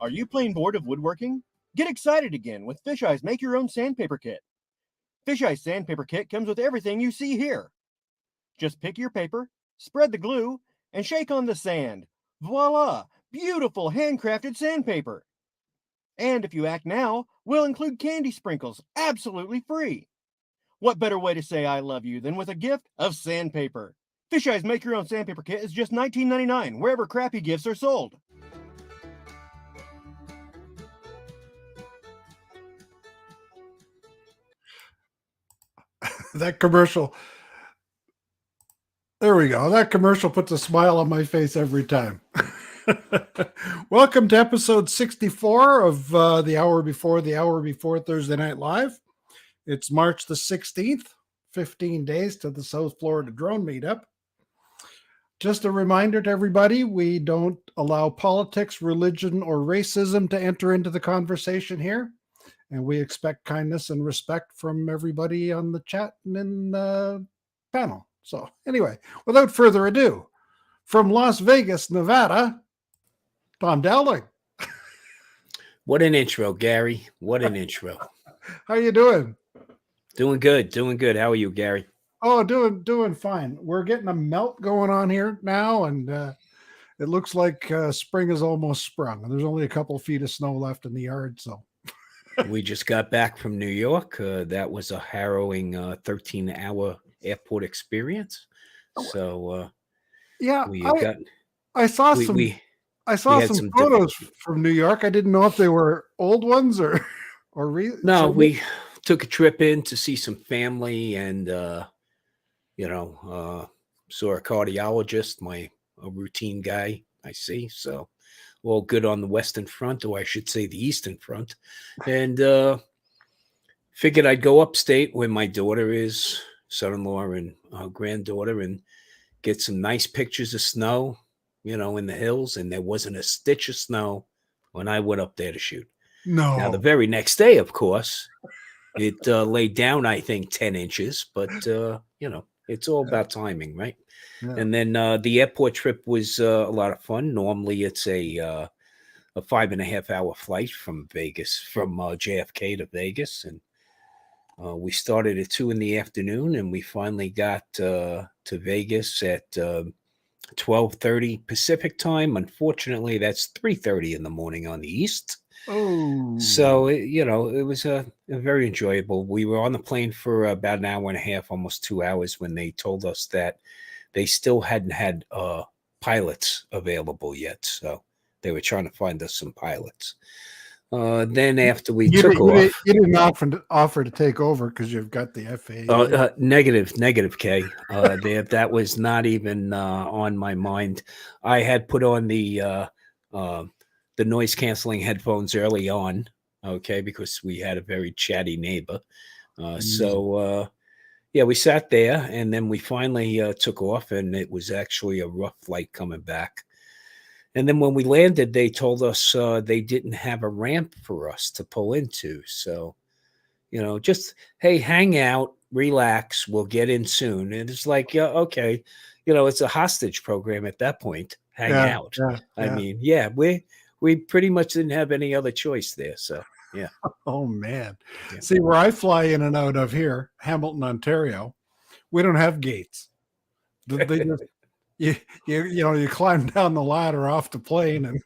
Are you plain bored of woodworking? Get excited again with Fisheye's Make Your Own Sandpaper Kit. Fisheye's Sandpaper Kit comes with everything you see here. Just pick your paper, spread the glue, and shake on the sand. Voila! Beautiful handcrafted sandpaper. And if you act now, we'll include candy sprinkles absolutely free. What better way to say I love you than with a gift of sandpaper? Fisheye's Make Your Own Sandpaper Kit is just $19.99 wherever crappy gifts are sold. That commercial. There we go. That commercial puts a smile on my face every time. Welcome to episode 64 of the Hour Before Thursday Night Live. It's March the 16th, 15 days to the South Florida Drone Meetup. Just a reminder to everybody, we don't allow politics, religion, or racism to enter into the conversation here. And we expect kindness and respect from everybody on the chat and in the panel. So anyway, without further ado, from Las Vegas, Nevada, Tom Dowling. What an intro, Gary. What an intro. How you doing? Doing good. How are you, Gary? Oh, doing fine. We're getting a melt going on here now, and it looks like spring is almost sprung. There's only a couple of feet of snow left in the yard, so. We just got back from New York. That was a harrowing 13-hour airport experience. So, yeah, I saw some photos from New York. I didn't know if they were old ones or no. We took a trip in to see some family, and saw a cardiologist, a routine guy. I see. So, all good on the Western Front, or I should say the Eastern Front, and figured I'd go upstate where my daughter is, son-in-law and granddaughter, and get some nice pictures of snow, in the hills. And there wasn't a stitch of snow when I went up there to shoot. No. Now, the very next day, of course, it laid down, I think, 10 inches, but, it's all about timing, right? Yeah. And then the airport trip was a lot of fun. Normally, it's a 5.5-hour flight from JFK to Vegas. And we started at 2 p.m, and we finally got to Vegas at 12:30 Pacific time. Unfortunately, that's 3:30 in the morning on the East. Oh, so it was a very enjoyable. We were on the plane for about an hour and a half, almost 2 hours, when they told us that they still hadn't had pilots available yet. So they were trying to find us some pilots. Then after we took off, you didn't offer to take over because you've got the FAA. Negative, K. That was not even on my mind. I had put on the noise canceling headphones early on, okay, because we had a very chatty neighbor. So we sat there, and then we finally took off, and it was actually a rough flight coming back. And then when we landed, they told us they didn't have a ramp for us to pull into. So, just, hey, hang out, relax, we'll get in soon. And it's like, yeah, okay. It's a hostage program at that point. Hang out. Yeah. I mean, we pretty much didn't have any other choice there. So, yeah. Oh, man. Yeah. See, where I fly in and out of here, Hamilton, Ontario, we don't have gates. They just, you climb down the ladder off the plane. And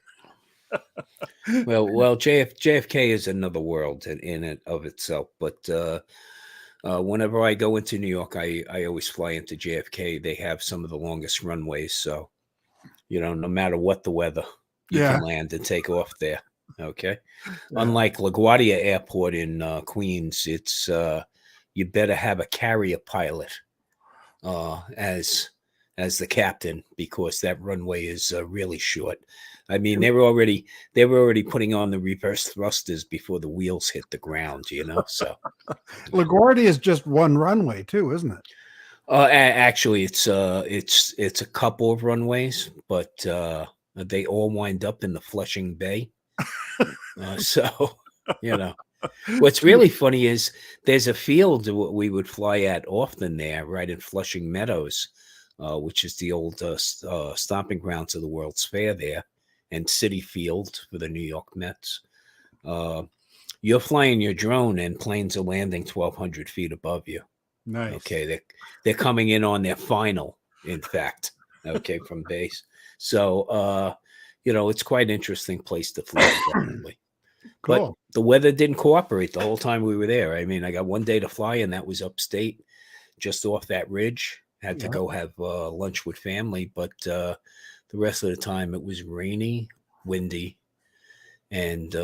well, JFK is another world in it of itself. But whenever I go into New York, I always fly into JFK. They have some of the longest runways. So, no matter what the weather, you can land and take off there. Okay. Yeah. Unlike LaGuardia Airport in Queens, it's you better have a carrier pilot as the captain, because that runway is really short. I mean, they were already putting on the reverse thrusters before the wheels hit the ground. So LaGuardia is just one runway too, isn't it? Actually, it's a couple of runways, but they all wind up in the Flushing Bay. So, what's really funny is there's a field we would fly at often there, right in Flushing Meadows, which is the old stomping grounds of the World's Fair there and Citi Field for the New York Mets. You're flying your drone and planes are landing 1,200 feet above you. Nice. Okay, they're coming in on their final, in fact. Okay, from base. So it's quite interesting place to fly, definitely. Cool. But the weather didn't cooperate the whole time we were there. I mean, I got one day to fly, and that was upstate, just off that ridge. Had to go have lunch with family, but the rest of the time it was rainy, windy, and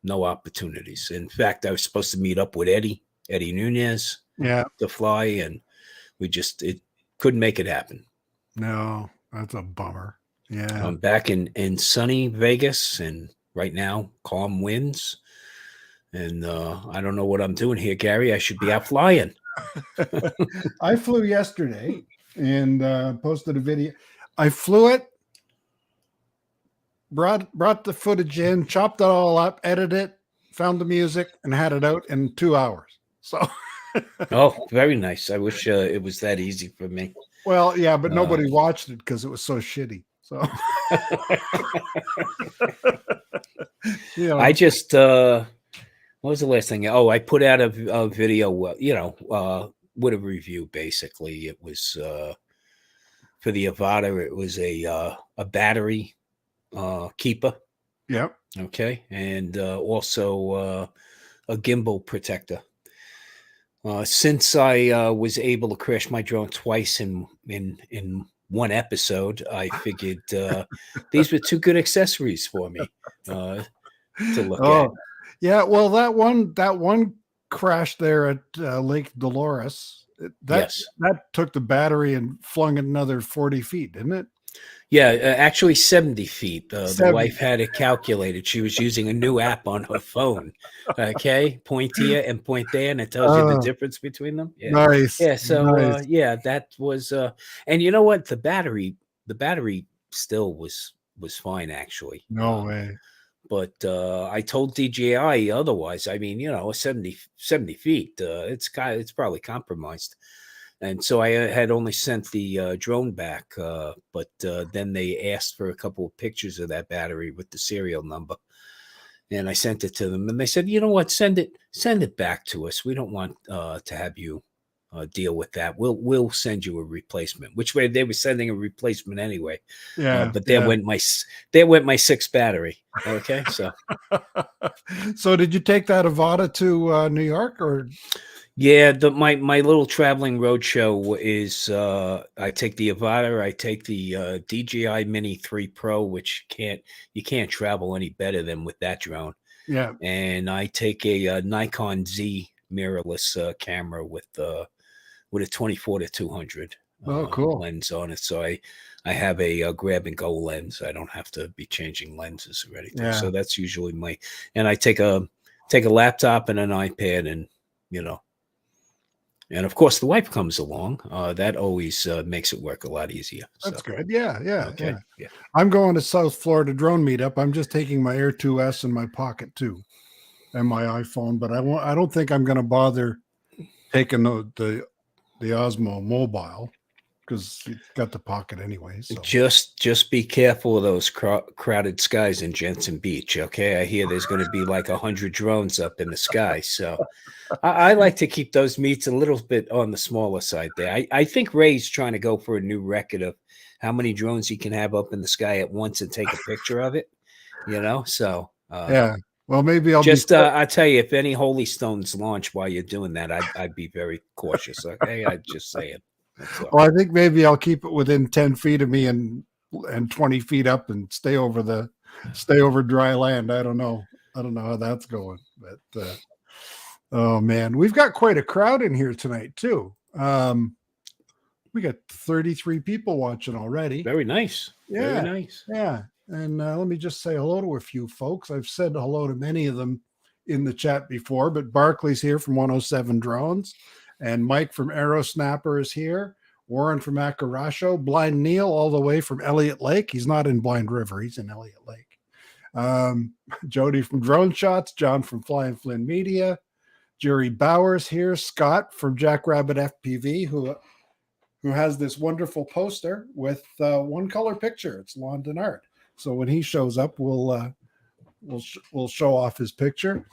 no opportunities. In fact, I was supposed to meet up with Eddie Nunez, to fly, and it couldn't make it happen. No, that's a bummer. Yeah. I'm back in sunny Vegas, and right now calm winds, and I don't know what I'm doing here, Gary. I should be out flying. I flew yesterday and posted a video. I flew it, brought the footage in, chopped it all up, edited it, found the music, and had it out in 2 hours. So oh, very nice. I wish it was that easy for me. Well, yeah, but nobody watched it because it was so shitty. So I just what was the last thing? Oh, I put out a video, with a review. Basically, it was for the Avata. It was a battery keeper. Yep. Okay, and also a gimbal protector. Since I was able to crash my drone twice in one episode, I figured these were two good accessories for me to look at. Yeah, well, that one crash there at Lake Dolores, that took the battery and flung it another 40 feet, didn't it? Yeah, actually 70 feet. The wife had it calculated. She was using a new app on her phone. Okay, point here and point there, and it tells you the difference between them. Yeah. Nice. Yeah, so nice. That was and you know what? The battery still was fine, actually. No way. But I told DJI otherwise. I mean, 70 feet, it's probably compromised. And so I had only sent the drone back, but then they asked for a couple of pictures of that battery with the serial number, and I sent it to them. And they said, "You know what? Send it back to us. We don't want to have you deal with that. We'll send you a replacement." Which way they were sending a replacement anyway. Yeah. But there went my sixth battery. Okay, so. So did you take that Avata to New York or? Yeah, my little traveling road show is I take the Avata, I take the DJI Mini 3 Pro, which you can't travel any better than with that drone. Yeah, and I take a Nikon Z mirrorless camera with a 24-200 cool lens on it. So I have a grab and go lens. I don't have to be changing lenses or anything. Yeah. So that's usually and I take a laptop and an iPad, and and of course the wife comes along. That always makes it work a lot easier. That's good. Yeah. Okay. Yeah. I'm going to South Florida drone meetup. I'm just taking my Air 2S in my pocket too, and my iPhone. But I don't think I'm going to bother taking the Osmo Mobile because you got the pocket anyway. So just be careful of those crowded skies in Jensen Beach. Okay, I hear there's going to be like 100 drones up in the sky. So I like to keep those meets a little bit on the smaller side there. I think Ray's trying to go for a new record of how many drones he can have up in the sky at once and take a picture of it. So yeah. Well, maybe I'll I tell you, if any Holy Stones launch while you're doing that, I'd be very cautious. Okay, I'd just say it. Well, I think maybe I'll keep it within 10 feet of me and 20 feet up and stay over dry land. I don't know how that's going, but oh man, we've got quite a crowd in here tonight too. We got 33 people watching already. Very nice. Yeah. Very nice. Yeah. And let me just say hello to a few folks. I've said hello to many of them in the chat before, but Barclay's here from 107 Drones. And Mike from Arrow Snapper is here. Warren from Acarasho. Blind Neil all the way from Elliott Lake. He's not in Blind River. He's in Elliott Lake. Jody from Drone Shots. John from Fly and Flynn Media. Jerry Bowers here. Scott from Jackrabbit FPV, who has this wonderful poster with one color picture. It's Lon Denard. So when he shows up, we'll show off his picture.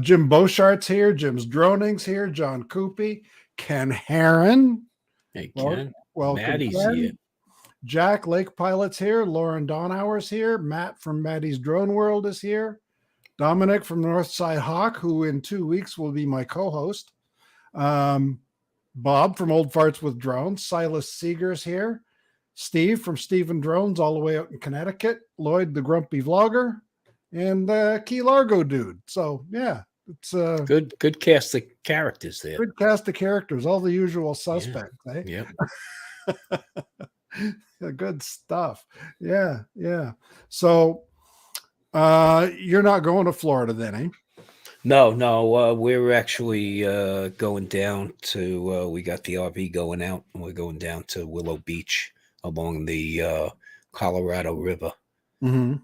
Jim Beauchart's here. Jim's Droning's here. John Coopy. Ken Herron. Hey, Well, Ken. welcome, Maddie's Ken. here. Jack Lake Pilot's here. Lauren Donauer's here. Matt from Maddie's Drone World is here. Dominic from Northside Hawk, who in 2 weeks will be my co-host. Bob from Old Farts with Drones. Silas Seeger's here. Steve from Steven Drones, all the way out in Connecticut. Lloyd, the grumpy vlogger, and Key Largo dude. So yeah, it's good cast of characters there. good cast of characters, all the usual suspects. Eh? Yep. Good stuff. Yeah. So you're not going to Florida then, eh? No. We're actually going down to. We got the RV going out, and we're going down to Willow Beach along the Colorado River, and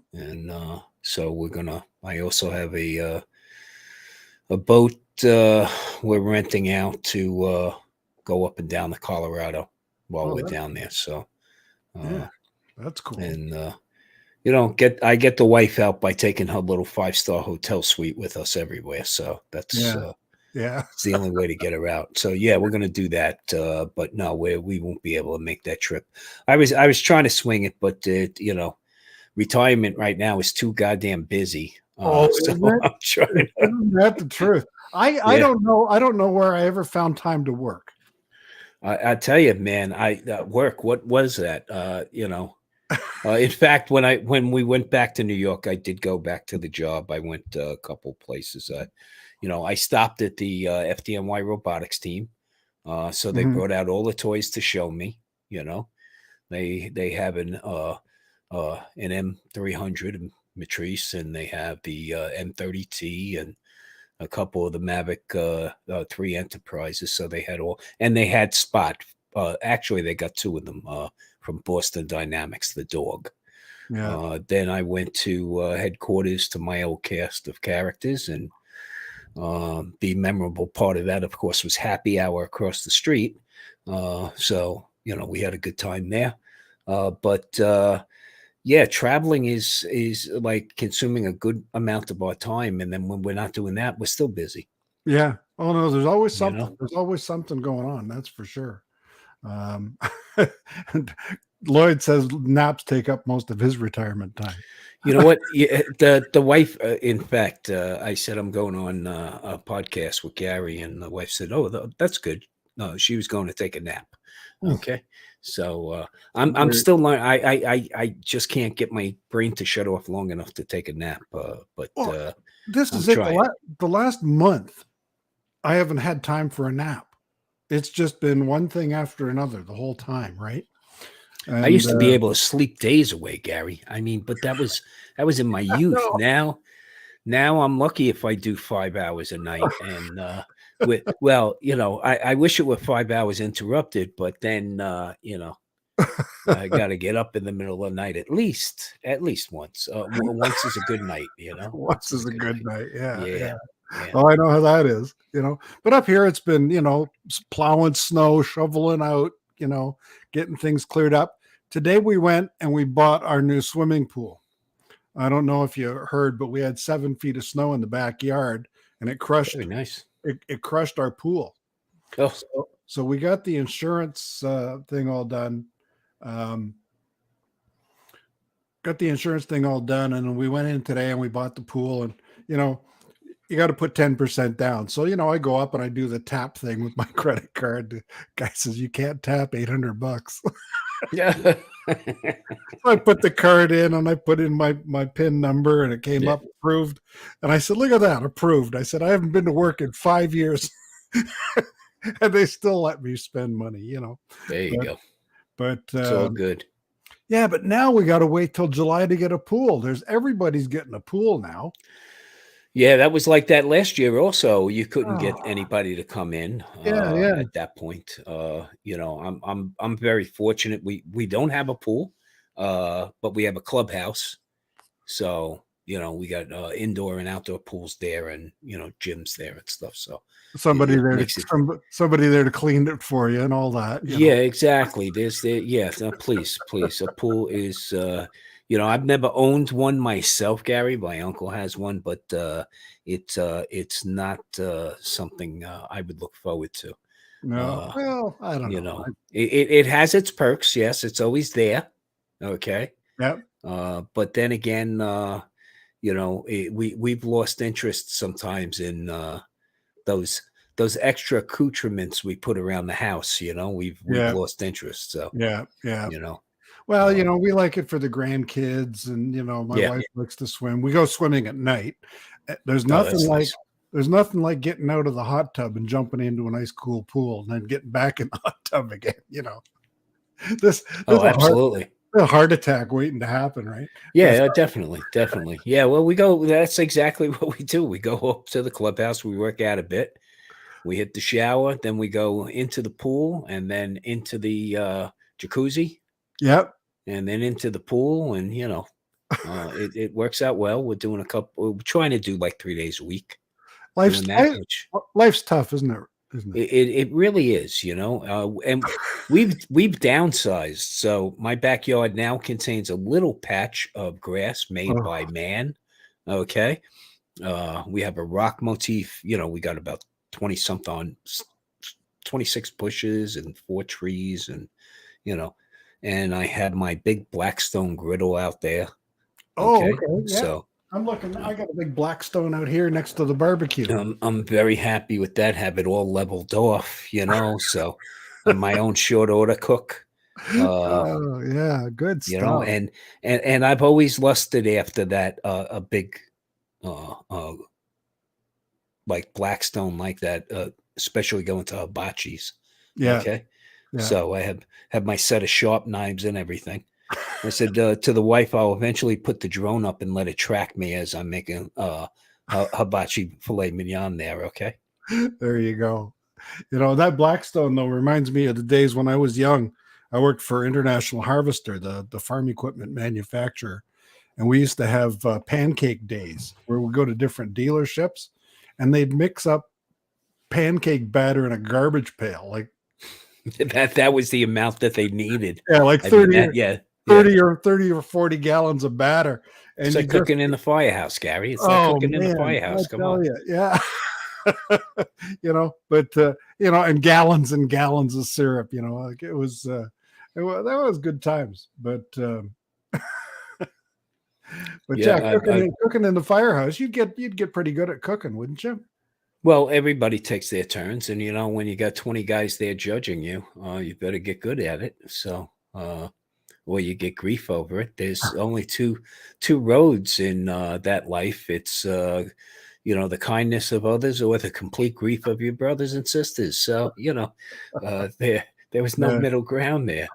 so we're gonna. I also have a boat we're renting out to go up and down the Colorado while we're down there. So yeah, that's cool. And I get the wife out by taking her little 5-star hotel suite with us everywhere. So that's it's the only way to get her out. So yeah, we're gonna do that. But no, we won't be able to make that trip. I was trying to swing it, but retirement right now is too goddamn busy. So I'm trying. Isn't that the truth? I don't know where I ever found time to work. I tell you, man, work. What was that? In fact, when we went back to New York, I did go back to the job. I went a couple places. I stopped at the FDNY robotics team. So they brought out all the toys to show me. They have an M300 Matrice, and they have the M30T and a couple of the Mavic 3 Enterprises. So they had all, and they had Spot. Actually, they got 2 of them from Boston Dynamics, the dog. Yeah. Then I went to headquarters to my old cast of characters, and the memorable part of that, of course, was happy hour across the street. So we had a good time there. But traveling is like consuming a good amount of our time, and then when we're not doing that, we're still busy. Yeah. Oh no, there's always something. There's always something going on. That's for sure. Lloyd says naps take up most of his retirement time. You know what? The wife, in fact, I said I'm going on a podcast with Gary, and the wife said, "Oh, that's good." No, she was going to take a nap. Okay, so I'm still learning. I just can't get my brain to shut off long enough to take a nap. But this is it. The last month, I haven't had time for a nap. It's just been one thing after another the whole time, right? And, I used to be able to sleep days away, Gary. I mean, but that was in my youth. Now I'm lucky if I do 5 hours a night. And I wish it were 5 hours interrupted, but then I got to get up in the middle of the night at least once. Once is a good night, Once is a good night. Yeah. Yeah. Oh, I know how that is, but up here it's been, plowing snow, shoveling out, getting things cleared up. Today we went and we bought our new swimming pool. I don't know if you heard, but we had 7 feet of snow in the backyard, and it crushed. Very nice. It crushed our pool. Oh, so we got the insurance thing all done. Got the insurance thing all done, and we went in today and we bought the pool, and you got to put 10% down. So, I go up and I do the tap thing with my credit card. The guy says, you can't tap $800. Yeah. So I put the card in and I put in my PIN number, and it came up approved. And I said, look at that, approved. I said, I haven't been to work in 5 years. And they still let me spend money, There you go. But it's all good. Yeah, but now we got to wait till July to get a pool. Everybody's getting a pool now. Yeah, that was like that last year also. You couldn't get anybody to come in at that point. I'm very fortunate. We don't have a pool, but we have a clubhouse. So, we got indoor and outdoor pools there, and gyms there and stuff. So Somebody it there makes it. somebody there to clean it for you and all that. Yeah, exactly. No, please. A pool is, I've never owned one myself, Gary. My uncle has one, but it's not something I would look forward to. No, well, I don't know. It has its perks. Yes, it's always there. Okay. Yeah. But then again, we've lost interest sometimes in those extra accoutrements we put around the house. We've lost interest. So yeah. Well, we like it for the grandkids, and my wife likes to swim. We go swimming at night. There's nothing like there's nothing like getting out of the hot tub and jumping into a nice cool pool and then getting back in the hot tub again. This absolutely. A heart attack waiting to happen, right? Yeah, definitely. Yeah, well, that's exactly what we do. We go up to the clubhouse, we work out a bit, we hit the shower, then we go into the pool, and then into the jacuzzi. Yep. And then into the pool, and it works out well. We're trying to do like 3 days a week. Life's tough, isn't it? It really is, and we've downsized. So my backyard now contains a little patch of grass made by man. Okay. We have a rock motif, we got about 26 bushes and 4 trees, and and I have my big Blackstone griddle out there. Okay. Yeah. So I'm looking. I got a big Blackstone out here next to the barbecue. I'm very happy with that. Have it all leveled off, So I'm my own short order cook. Oh yeah, good stuff. And I've always lusted after that a big like Blackstone like that, especially going to hibachis. Yeah. Okay. Yeah. So I have my set of sharp knives and everything. I said to the wife, I'll eventually put the drone up and let it track me as I'm making hibachi filet mignon there. Okay. There you go. That Blackstone, though, reminds me of the days when I was young. I worked for International Harvester, the farm equipment manufacturer. And we used to have pancake days where we go to different dealerships and they'd mix up pancake batter in a garbage pail. Like that was the amount that they needed. Yeah, like 30 or 40 gallons of batter. And it's like cooking in the firehouse, Gary. It's like cooking in the firehouse. Come on. Yeah. And gallons of syrup, like it was that was good times. But cooking in the firehouse, you'd get pretty good at cooking, wouldn't you? Well, everybody takes their turns, and when you got 20 guys there judging you, you better get good at it. So, or you get grief over it. There's only two roads in that life. It's the kindness of others or the complete grief of your brothers and sisters. So, there was no middle ground there.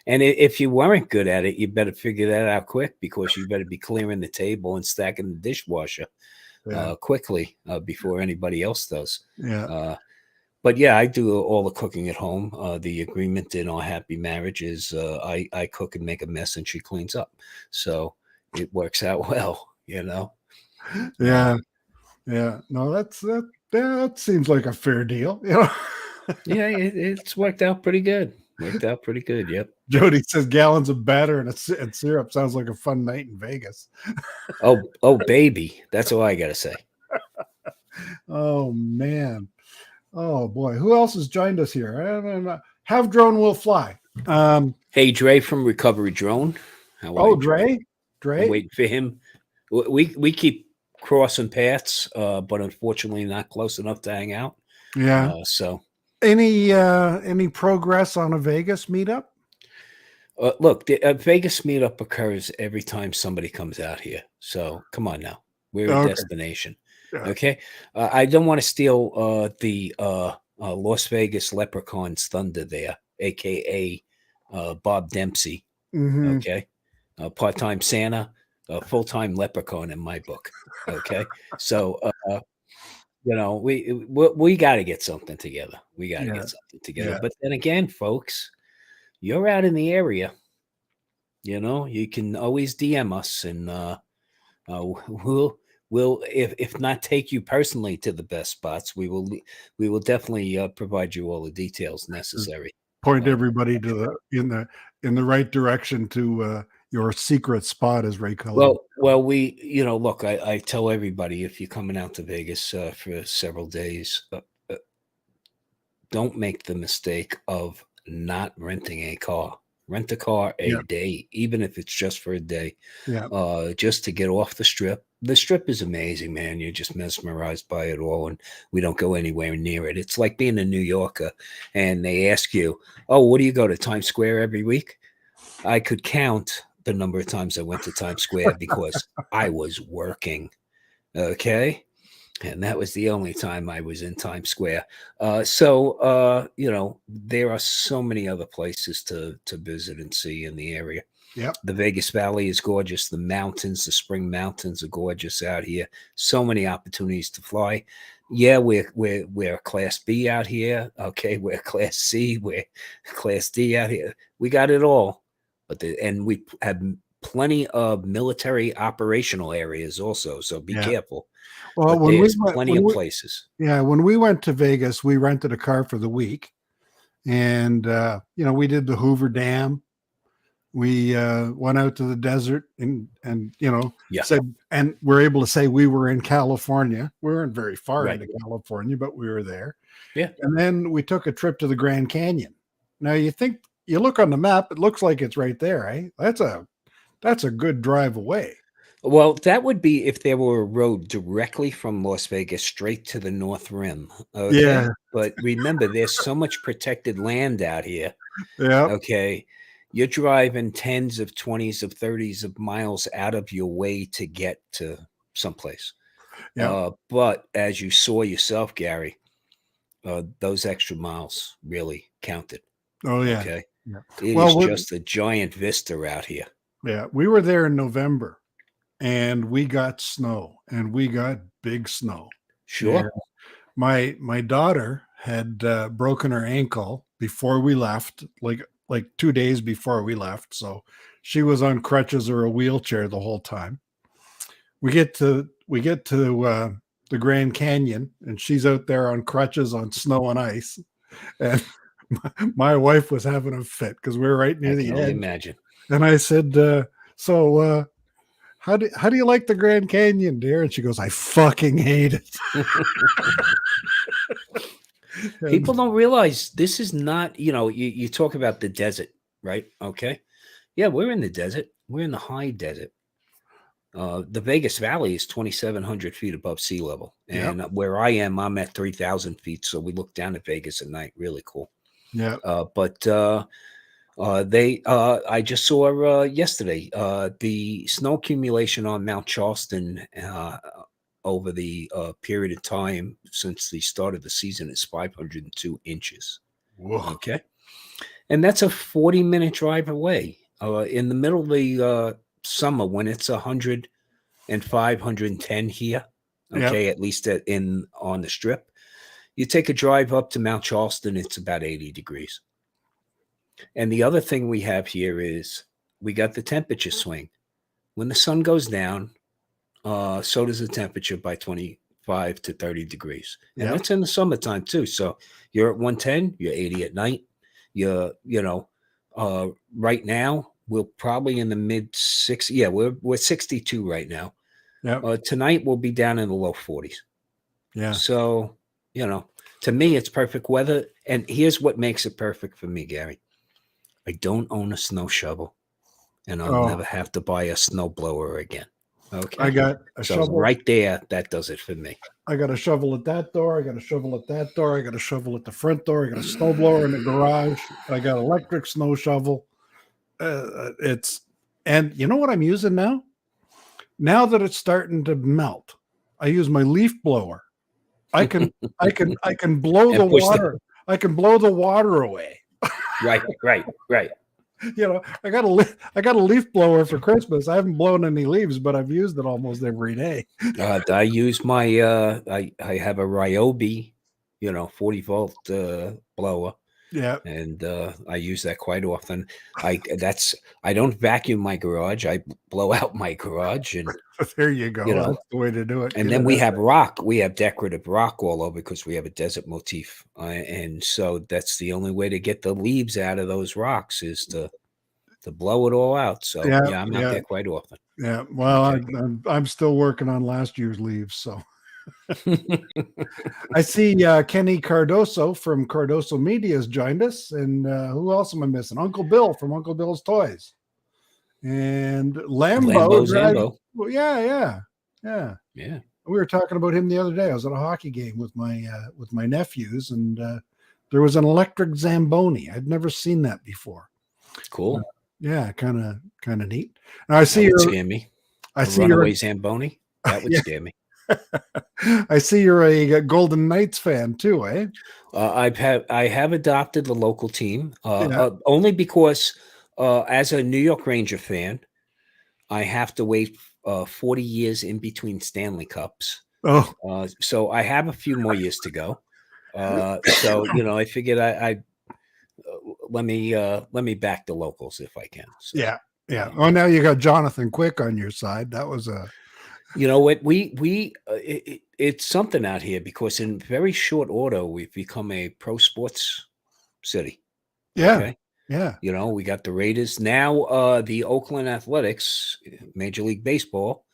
And if you weren't good at it, you better figure that out quick, because you better be clearing the table and stacking the dishwasher quickly before anybody else does. Yeah. But yeah, I do all the cooking at home. The agreement in our happy marriage is I cook and make a mess and she cleans up. So it works out well, Yeah. Yeah. No, that seems like a fair deal. Yeah, it's worked out pretty good. Yep. Jody says gallons of batter and syrup sounds like a fun night in Vegas. Oh, baby. That's all I got to say. Oh, man. Oh, boy. Who else has joined us here? Have Drone Will Fly. Hey, Dre from Recovery Drone. How are you, Dre? I'm waiting for him. We keep crossing paths, but unfortunately not close enough to hang out. Yeah. So any progress on a Vegas meetup? Look, a Vegas meetup occurs every time somebody comes out here. So come on now. We're a destination. Yeah. Okay. I don't want to steal the Las Vegas Leprechaun's thunder there, a.k.a. Bob Dempsey. Mm-hmm. Okay. Part-time Santa, full-time leprechaun in my book. Okay. So, we got to get something together. Yeah. But then again, folks, you're out in the area, you can always DM us and We'll if not take you personally to the best spots, we will definitely provide you all the details necessary. Point everybody to in the right direction to your secret spot, as Ray calls it. Well, look, I tell everybody, if you're coming out to Vegas for several days, don't make the mistake of not renting a car. Rent a car a day, even if it's just for a day, just to get off the strip. The strip is amazing, man. You're just mesmerized by it all, and we don't go anywhere near it. It's like being a New Yorker, and they ask you, oh, what do you go to Times Square every week? I could count the number of times I went to Times Square because I was working, okay? And that was the only time I was in Times Square. So there are so many other places to visit and see in the area. Yep. The Vegas Valley is gorgeous. The mountains, the Spring Mountains are gorgeous out here. So many opportunities to fly. Yeah, we're Class B out here. Okay, we're Class C. We're Class D out here. We got it all. And we have plenty of military operational areas also. So be careful. Well, but there's plenty of places. Yeah, when we went to Vegas, we rented a car for the week, and we did the Hoover Dam. We went out to the desert and said, and we're able to say we were in California. We weren't very far into California, but we were there. Yeah, and then we took a trip to the Grand Canyon. Now you look on the map, it looks like it's right there, right? That's a good drive away. Well, that would be if there were a road directly from Las Vegas straight to the North Rim. Okay? Yeah. But remember, there's so much protected land out here. Yeah. Okay. You're driving 10s of 20s of 30s of miles out of your way to get to someplace. Yeah. But as you saw yourself, Gary, those extra miles really counted. Oh, yeah. Okay. Yeah. It is just a giant vista out here. Yeah. We were there in November. And we got snow, and we got big snow. Sure. And my daughter had broken her ankle before we left, like 2 days before we left. So she was on crutches or a wheelchair the whole time. We get to the Grand Canyon, and she's out there on crutches on snow and ice. And my wife was having a fit because we were right near the edge. I can imagine. And I said, how do you like the Grand Canyon, dear? And she goes, I fucking hate it. People don't realize this is not, you talk about the desert, right? Okay. Yeah, we're in the desert. We're in the high desert. The Vegas Valley is 2,700 feet above sea level. And where I am, I'm at 3,000 feet. So we look down at Vegas at night. Really cool. Yeah. I just saw yesterday the snow accumulation on Mount Charleston over the period of time since the start of the season is 502 inches. Whoa. Okay. And that's a 40-minute drive away. In the middle of the summer when it's 105, 110 here, okay, at least on the strip, you take a drive up to Mount Charleston, it's about 80 degrees. And the other thing we have here is we got the temperature swing. When the sun goes down, so does the temperature by 25 to 30 degrees. And that's in the summertime too. So you're at 110, you're 80 at night. Right now, we're probably in the mid 60s. Yeah, we're 62 right now. Yeah. Tonight we'll be down in the low 40s. Yeah. So, to me, it's perfect weather. And here's what makes it perfect for me, Gary. I don't own a snow shovel, and I'll never have to buy a snow blower again. Okay. I got a shovel right there. That does it for me. I got a shovel at that door. I got a shovel at that door. I got a shovel at the front door. I got a snow blower in the garage. I got electric snow shovel. And you know what I'm using now? Now that it's starting to melt, I use my leaf blower. I can blow the water. I can blow the water away. Right. I got a leaf blower for Christmas. I haven't blown any leaves, but I've used it almost every day. I use my I have a Ryobi, 40 volt blower, Yeah. And I use that quite often. I don't vacuum my garage. I blow out my garage, and There you go. you know, That's the way to do it. and Get then it we out have there. rock. We have decorative rock all over because we have a desert motif, and so that's the only way to get the leaves out of those rocks is to blow it all out. So Yeah, yeah, I'm out yeah, there quite often. yeah. Well, Okay. I'm still working on last year's leaves, so I see Kenny Cardoso from Cardoso Media has joined us, and who else am I missing? Uncle Bill from Uncle Bill's Toys, and Lambo drives. Zambo. Well, yeah. Yeah, We were talking about him the other day. I was at a hockey game with my nephews, and there was an electric Zamboni. I'd never seen that before. cool. Yeah, kind of neat. Now I see That would you're. scare me. I A see you're. runaway Zamboni. That would Yeah. scare me. I see you're a Golden Knights fan too, eh? I have adopted the local team Yeah. only because as a New York Ranger fan, I have to wait 40 years in between Stanley Cups. Oh, So I have a few more years to go. So I figured I let me back the locals if I can. So, yeah. Oh, now you got Jonathan Quick on your side. That was a. you know what it's something out here because in very short order we've become a pro sports city. Yeah. Okay. Yeah. We got the Raiders now. The Oakland Athletics, Major League Baseball,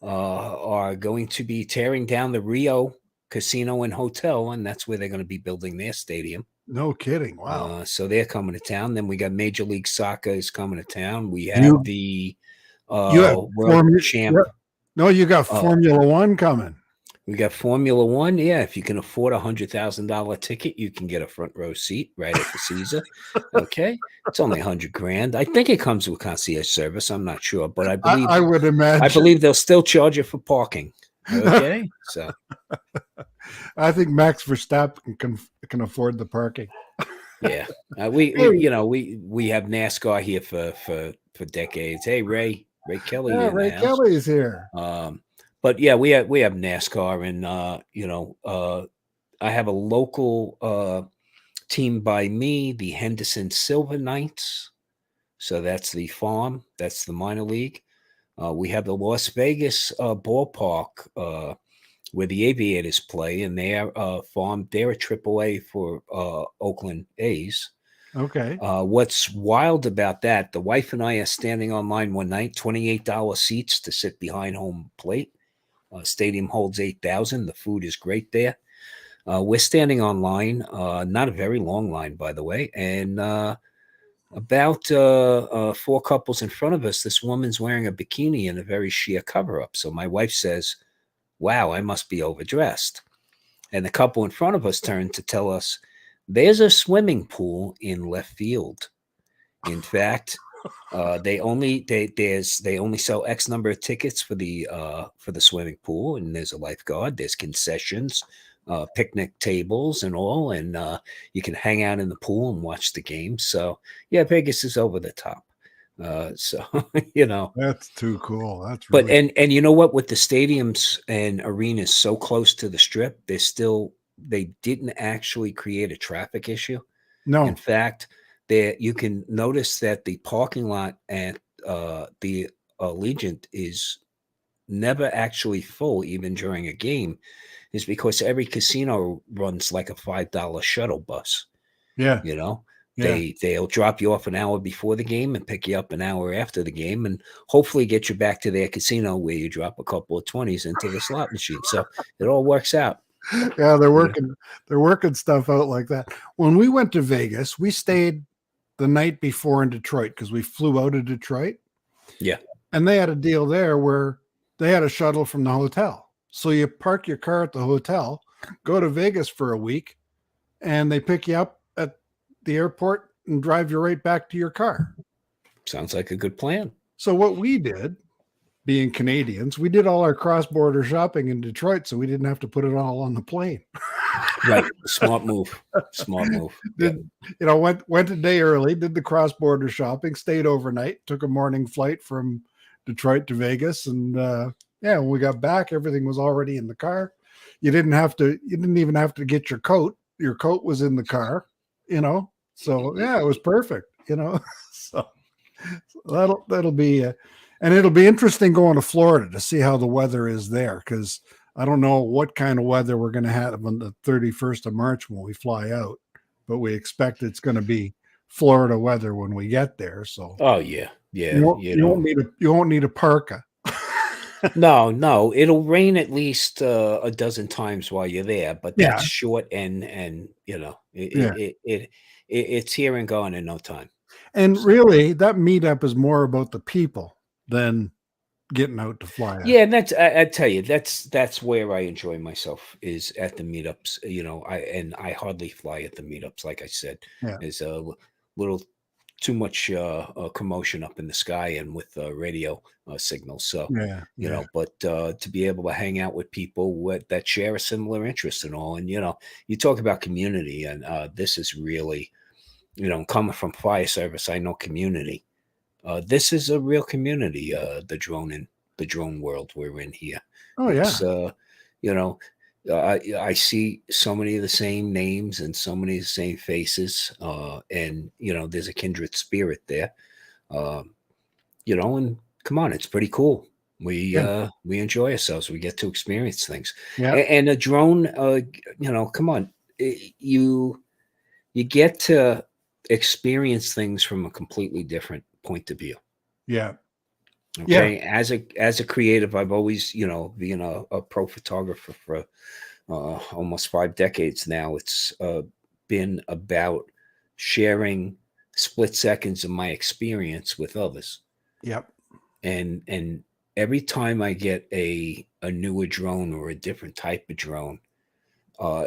are going to be tearing down the Rio Casino and Hotel, and that's where they're going to be building their stadium. No kidding. Wow. So they're coming to town. Then we got Major League Soccer is coming to town. We have You- the you have World Champ. No, you got Formula One coming. We got Formula One. Yeah, if you can afford $100,000 ticket, you can get a front row seat right at the Caesar. Okay, it's only $100,000. I think it comes with concierge service. I'm not sure, but I believe I would imagine. I believe they'll still charge you for parking. Okay, so I think Max Verstappen can afford the parking. yeah, we have NASCAR here for decades. Hey, Ray Kelly. Yeah, in the Ray house. Kelly's here. But yeah, we have NASCAR, and I have a local team by me, the Henderson Silver Knights. So that's the farm, that's the minor league. We have the Las Vegas ballpark where the Aviators play, and they're farm. They're a AAA for Oakland A's. Okay. What's wild about that? The wife and I are standing online one night, $28 seats to sit behind home plate. Stadium holds 8,000. The food is great there. We're standing online, not a very long line, by the way, and about 4 couples in front of us, this woman's wearing a bikini and a very sheer cover-up. So my wife says, "Wow, I must be overdressed." And the couple in front of us turned to tell us, "There's a swimming pool in left field. In fact, they only sell X number of tickets for the swimming pool, and there's a lifeguard, there's concessions, picnic tables and all, and you can hang out in the pool and watch the game." So yeah, Vegas is over the top. So That's too cool. That's but really and you know what, with the stadiums and arenas so close to the strip, they didn't actually create a traffic issue. no. In fact, there you can notice that the parking lot at the Allegiant is never actually full, even during a game, is because every casino runs like a $5 shuttle bus. Yeah. They'll drop you off an hour before the game and pick you up an hour after the game, and hopefully get you back to their casino where you drop a couple of 20s into the slot machine. So it all works out. Yeah, they're working stuff out like that. When we went to Vegas, we stayed the night before in Detroit because we flew out of Detroit. Yeah. And they had a deal there where they had a shuttle from the hotel. So you park your car at the hotel, go to Vegas for a week, and they pick you up at the airport and drive you right back to your car. Sounds like a good plan. So what we did, being Canadians, we did all our cross-border shopping in Detroit so we didn't have to put it all on the plane. Right. Smart move. Went a day early, did the cross-border shopping, stayed overnight, took a morning flight from Detroit to Vegas, and when we got back, everything was already in the car. You didn't even have to get your coat. Your coat was in the car, So yeah, it was perfect, So that'll be, and it'll be interesting going to Florida to see how the weather is there, because I don't know what kind of weather we're going to have on the 31st of March when we fly out, but we expect it's going to be Florida weather when we get there. So Oh yeah, yeah. you won't need a parka. No, it'll rain at least a dozen times while you're there, but Yeah. that's short, and it's here and gone in no time. And really, that meetup is more about the people than getting out to fly out. Yeah, and I tell you, that's where I enjoy myself, is at the meetups. I hardly fly at the meetups, like I said. Yeah. There's a little too much commotion up in the sky and with radio signals. So but to be able to hang out with people that share a similar interest and all, and you talk about community, and this is really, coming from fire service, I know community. This is a real community. The drone world we're in here. Oh It's yeah. I see so many of the same names and so many of the same faces, and there's a kindred spirit there. And come on, it's pretty cool. We enjoy ourselves. We get to experience things. Yeah. And a drone, come on, you get to experience things from a completely different point of view. Yeah. Okay. As a creative, I've always, being a pro photographer for almost 5 decades now. It's been about sharing split seconds of my experience with others. Yep. And every time I get a newer drone or a different type of drone,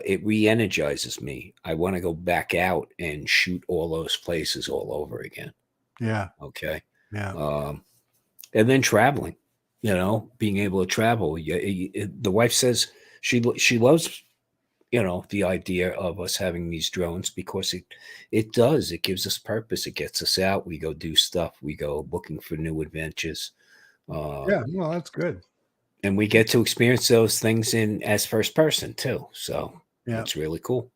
it re-energizes me. I want to go back out and shoot all those places all over again. Yeah. Okay. Yeah. And then traveling, being able to travel. The wife says she loves, the idea of us having these drones, because it gives us purpose. It gets us out. We go do stuff. We go looking for new adventures. Yeah. Well, that's good. And we get to experience those things as first person too. So it's really cool.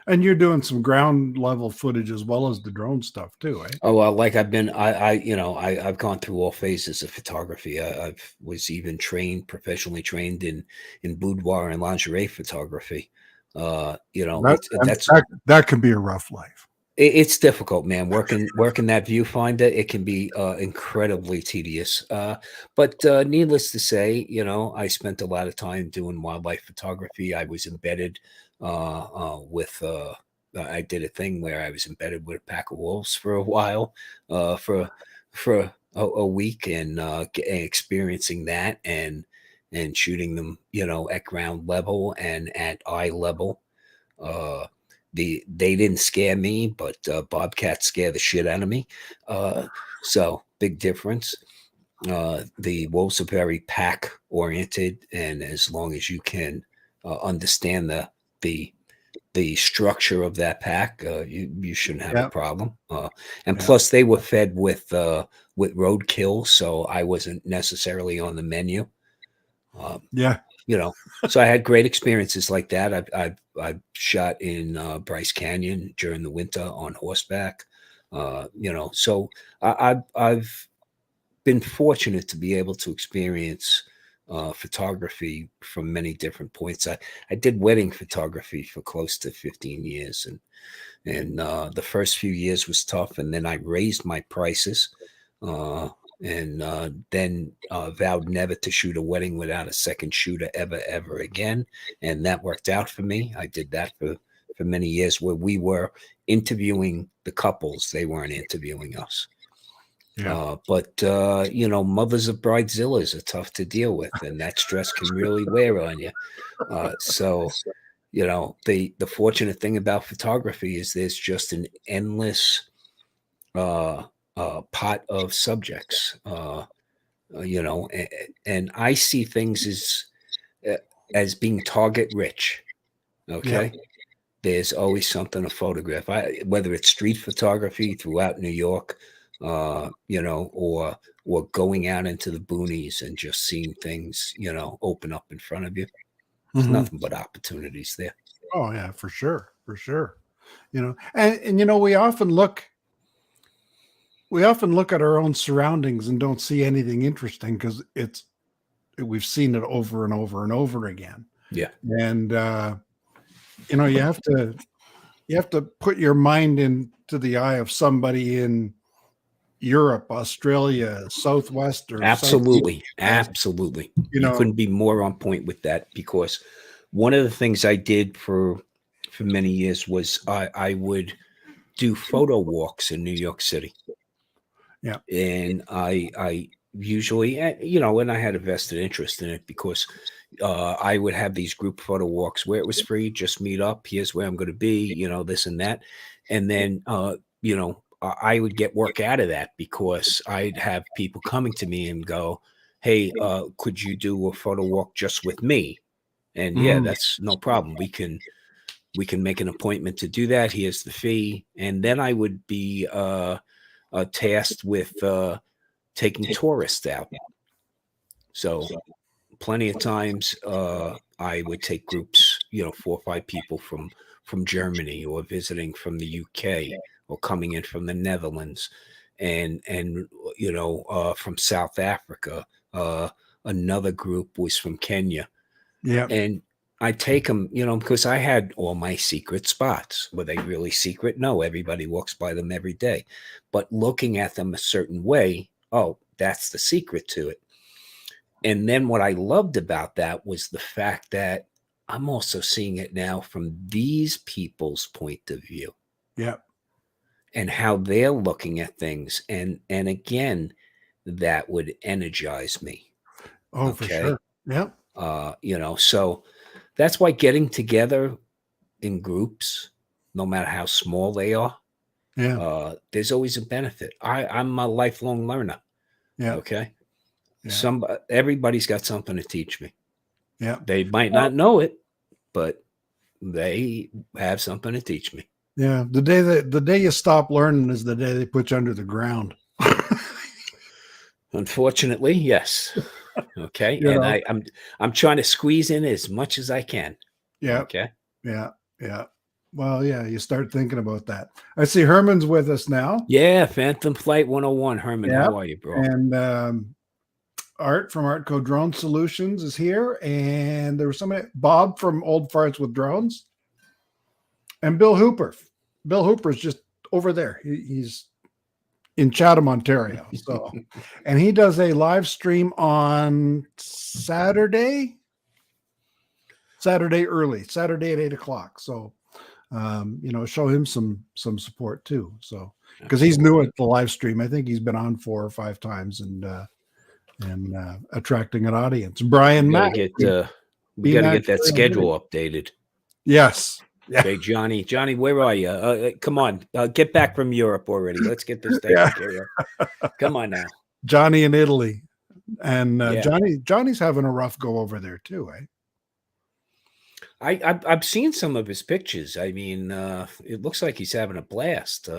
And you're doing some ground level footage as well as the drone stuff too, right? Oh, well, like I've gone through all phases of photography. I was even professionally trained in boudoir and lingerie photography. That can be a rough life. It's difficult, man. Working that viewfinder, it can be incredibly tedious. But needless to say, I spent a lot of time doing wildlife photography. I was embedded with. I did a thing where I was embedded with a pack of wolves for a while, for a week, and experiencing that and shooting them, at ground level and at eye level. They didn't scare me, but bobcats scare the shit out of me. So big difference. The wolves are very pack oriented, and as long as you can understand the structure of that pack, you shouldn't have a problem. Plus, they were fed with roadkill, so I wasn't necessarily on the menu. So I had great experiences like that. I've shot in Bryce Canyon during the winter on horseback. So I've been fortunate to be able to experience photography from many different points. I did wedding photography for close to 15 years, and the first few years was tough, and then I raised my prices. And then vowed never to shoot a wedding without a second shooter ever again. And that worked out for me. I did that for many years, where we were interviewing the couples. They weren't interviewing us. But mothers of bridezillas are tough to deal with, and that stress can really wear on you. So the fortunate thing about photography is there's just an endless pot of subjects, and I see things as being target rich. Okay. There's always something to photograph. Whether it's street photography throughout New York, or going out into the boonies and just seeing things, open up in front of you. There's nothing but opportunities there. Oh yeah, for sure. And we often look at our own surroundings and don't see anything interesting because we've seen it over and over and over again. Yeah. And you have to put your mind into the eye of somebody in Europe, Australia, Southwest, or Absolutely. Southeast. Absolutely. You You couldn't be more on point with that, because one of the things I did for many years was I would do photo walks in New York City. Yeah. And I usually, and I had a vested interest in it, because I would have these group photo walks where it was free, just meet up. Here's where I'm going to be, this and that. And then, I would get work out of that, because I'd have people coming to me and go, hey, could you do a photo walk just with me? And yeah, that's no problem. We can make an appointment to do that. Here's the fee. And then I would be tasked with taking tourists out. So plenty of times I would take groups, 4 or 5 people from Germany, or visiting from the UK, or coming in from the Netherlands, and from South Africa. Another group was from Kenya. Yeah. And I take them, because I had all my secret spots. Were they really secret? No, everybody walks by them every day. But looking at them a certain way, oh, that's the secret to it. And then what I loved about that was the fact that I'm also seeing it now from these people's point of view. Yeah. And how they're looking at things. And again, that would energize me. Oh, for sure. Yeah. So that's why getting together in groups, no matter how small they are, there's always a benefit. I'm a lifelong learner. Yeah. Okay. Yeah. Everybody's got something to teach me. Yeah. They might not know it, but they have something to teach me. Yeah. The day you stop learning is the day they put you under the ground. Unfortunately, yes. Okay. And I'm trying to squeeze in as much as I can. Yeah. Okay. Yeah. Yeah. Well, yeah, you start thinking about that. I see Herman's with us now. Yeah, Phantom Flight 101. Herman, how are you, bro? And Art from Artco Drone Solutions is here. And there was somebody, Bob from Old Farts with Drones. And Bill Hooper. Bill Hooper's just over there. He's in Chatham, Ontario. So, and he does a live stream on Saturday early, Saturday at 8:00. So, show him some support too. So, because he's new at the live stream, I think he's been on 4 or 5 times and attracting an audience. Brian, we got to get that schedule updated. Yes. Okay, Johnny, where are you? Come on, get back from Europe already. Let's get this taken care of. Come on now, Johnny in Italy, and Johnny's having a rough go over there too, eh? I've seen some of his pictures. I mean, it looks like he's having a blast.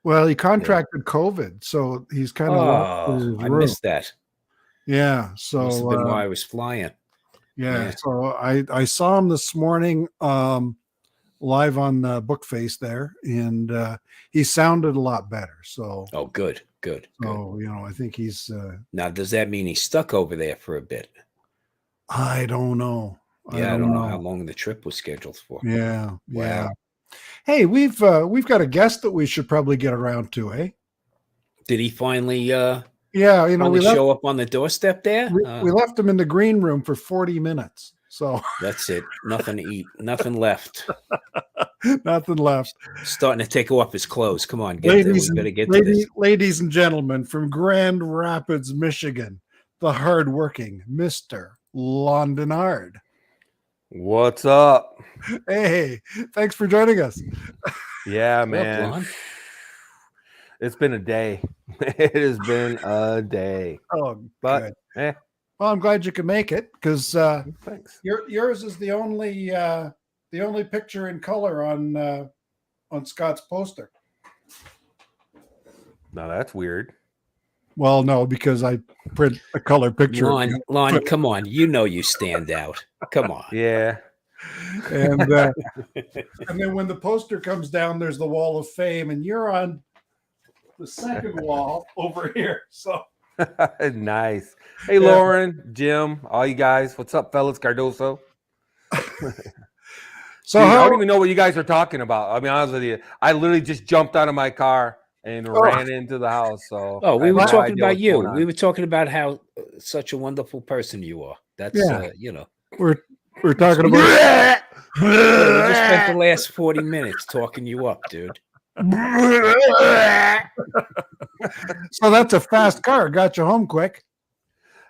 Well, he contracted COVID, so he's kind of. I missed that. Yeah, so must have been why I was flying. Yeah, so I saw him this morning. Live on Bookface there, and he sounded a lot better. So good. So I think he's now. Does that mean he's stuck over there for a bit? I don't know. I don't know how long the trip was scheduled for. Yeah. Wow. Yeah. Hey, we've got a guest that we should probably get around to, eh? Did he finally? We show up on the doorstep there. We left him in the green room for 40 minutes. So that's it. Nothing to eat. Nothing left. Nothing left. Starting to take off his clothes. Come on, we better get to this. Ladies and gentlemen, from Grand Rapids, Michigan, the hardworking Mr. Lon Denard. What's up? Hey, thanks for joining us. Yeah, man. It's been a day. It has been a day. Oh, but good. Well, I'm glad you can make it because thanks. Yours is the only picture in color on Scott's poster. Now that's weird. Well, no, because I print a color picture. Lon, come on. You stand out. Come on. Yeah. And then when the poster comes down, there's the Wall of Fame, and you're on the second wall over here. So Nice. Hey, Lauren, Jim, all you guys. What's up, fellas? Cardoso. so Dude, I how, don't even know what you guys are talking about. I'll be honest with you. I literally just jumped out of my car and ran into the house. So we I were have no talking idea about what's you. going on. We were talking about how such a wonderful person you are. That's we're talking about yeah, we just spent the last 40 minutes talking you up, dude. so that's a fast car. Got you home quick.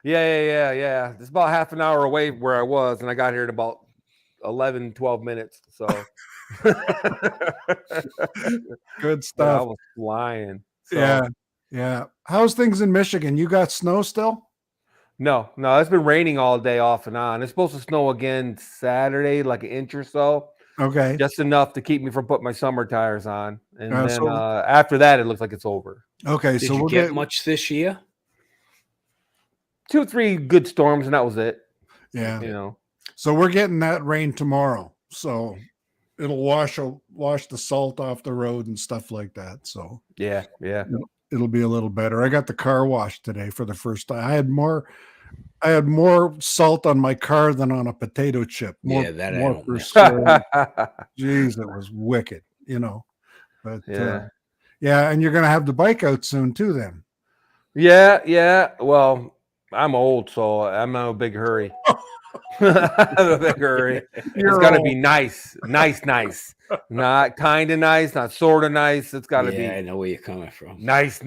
Yeah. It's about half an hour away where I was, and I got here in about 11, 12 minutes. So Good I stuff. was flying. So. Yeah. How's things in Michigan? You got snow still? No, it's been raining all day off and on. It's supposed to snow again Saturday, like an inch or so. Okay. Just enough to keep me from putting my summer tires on. And then so- after that, it looks like it's over. Okay. Did So you we'll get much this year? 2 or 3 good storms, and that was it. Yeah. You know. So we're getting that rain tomorrow. So it'll wash the salt off the road and stuff like that. So Yeah. it'll be a little better. I got the car washed today for the first time. I had more salt on my car than on a potato chip. More I don't per know. square. Jeez, it was wicked, But Yeah. and you're gonna have the bike out soon too, then. Yeah. Well, I'm old, so I'm in a big hurry. I'm in a big hurry. It's got to be nice. Not kind of nice, not sort of nice. It's got to be. I know where you're coming from. Nice.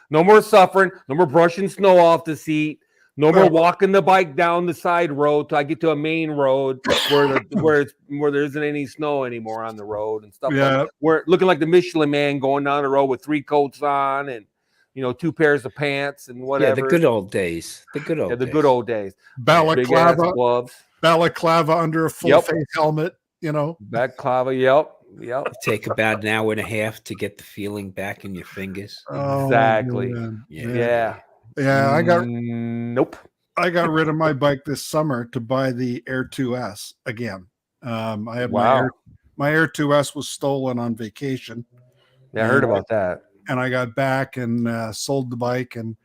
No more suffering. No more brushing snow off the seat. No more walking the bike down the side road till I get to a main road where there isn't any snow anymore on the road and stuff. Yeah. Like we're looking like the Michelin Man going down the road with 3 coats on and 2 pairs of pants and whatever. Yeah, the good old days. The good old days. Balaclava, big-ass gloves. Balaclava under a full face helmet. Balaclava. Yep. Take about an hour and a half to get the feeling back in your fingers. Exactly. Yeah. I got nope. I got rid of my bike this summer to buy the Air 2S again. I had my Air 2S was stolen on vacation. Yeah, I heard about that. And I got back and sold the bike. And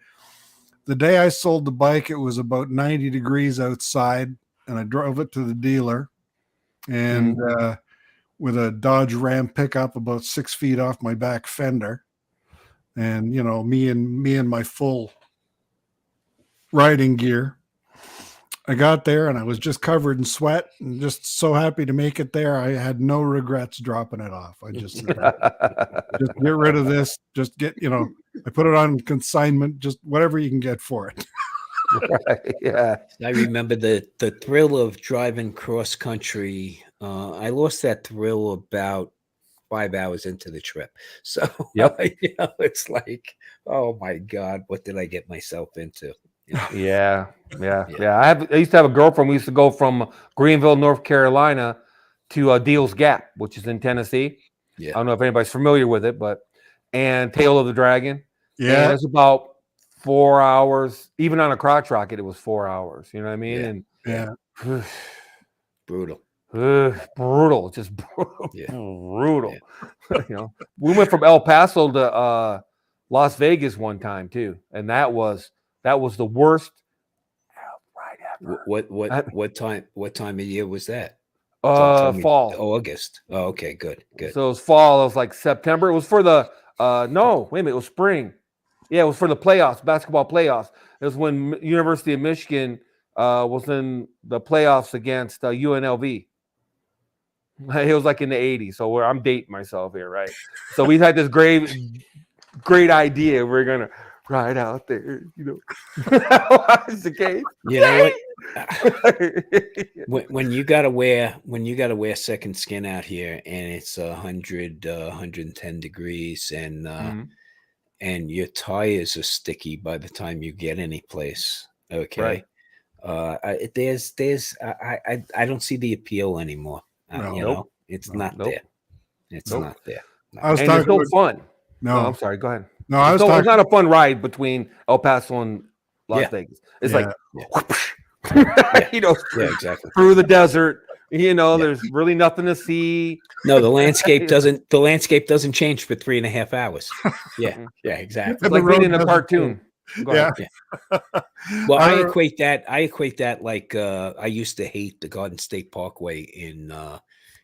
the day I sold the bike, it was about 90 degrees outside, and I drove it to the dealer, and with a Dodge Ram pickup about 6 feet off my back fender, and me and my full riding gear. I got there and I was just covered in sweat and just so happy to make it there. I had no regrets dropping it off. I just get rid of this. Just get, I put it on consignment, just whatever you can get for it. Right, yeah. I remember the thrill of driving cross country. I lost that thrill about 5 hours into the trip. So it's like, oh my God, what did I get myself into? Yeah. I used to have a girlfriend. We used to go from Greenville, North Carolina to Deals Gap, which is in Tennessee. Yeah. I don't know if anybody's familiar with it, and Tail of the Dragon. Yeah. And it's about 4 hours. Even on a crotch rocket, it was 4 hours. You know what I mean? Yeah. And brutal. Brutal. Just brutal. Yeah. Brutal. Yeah. We went from El Paso to Las Vegas one time too, and that was the worst ride ever. What time of year was that? Fall. August. Oh, okay, good. So it was fall. It was like September. It was for the no, wait a minute. It was spring. Yeah, it was for the playoffs, basketball playoffs. It was when University of Michigan was in the playoffs against UNLV. It was like in the 80s. So I'm dating myself here, right? So we had this great idea. We're gonna ride out there, watch the game. You know what? when you gotta wear second skin out here, and it's 100, 110 degrees, and your tires are sticky by the time you get any place. Okay, right. I don't see the appeal anymore. It's not there. It's not there. No. I was and it's no fun. No, I'm sorry. Go ahead. No, it's not a fun ride between El Paso and Las Vegas. It's like You know, Yeah, exactly. through the desert. You know, Yeah. there's really nothing to see. No, the landscape doesn't change for 3.5 hours. Yeah, yeah, exactly. It's And like the being road in a doesn't cartoon. Go ahead. Well, I Our- equate that like I used to hate the Garden State Parkway in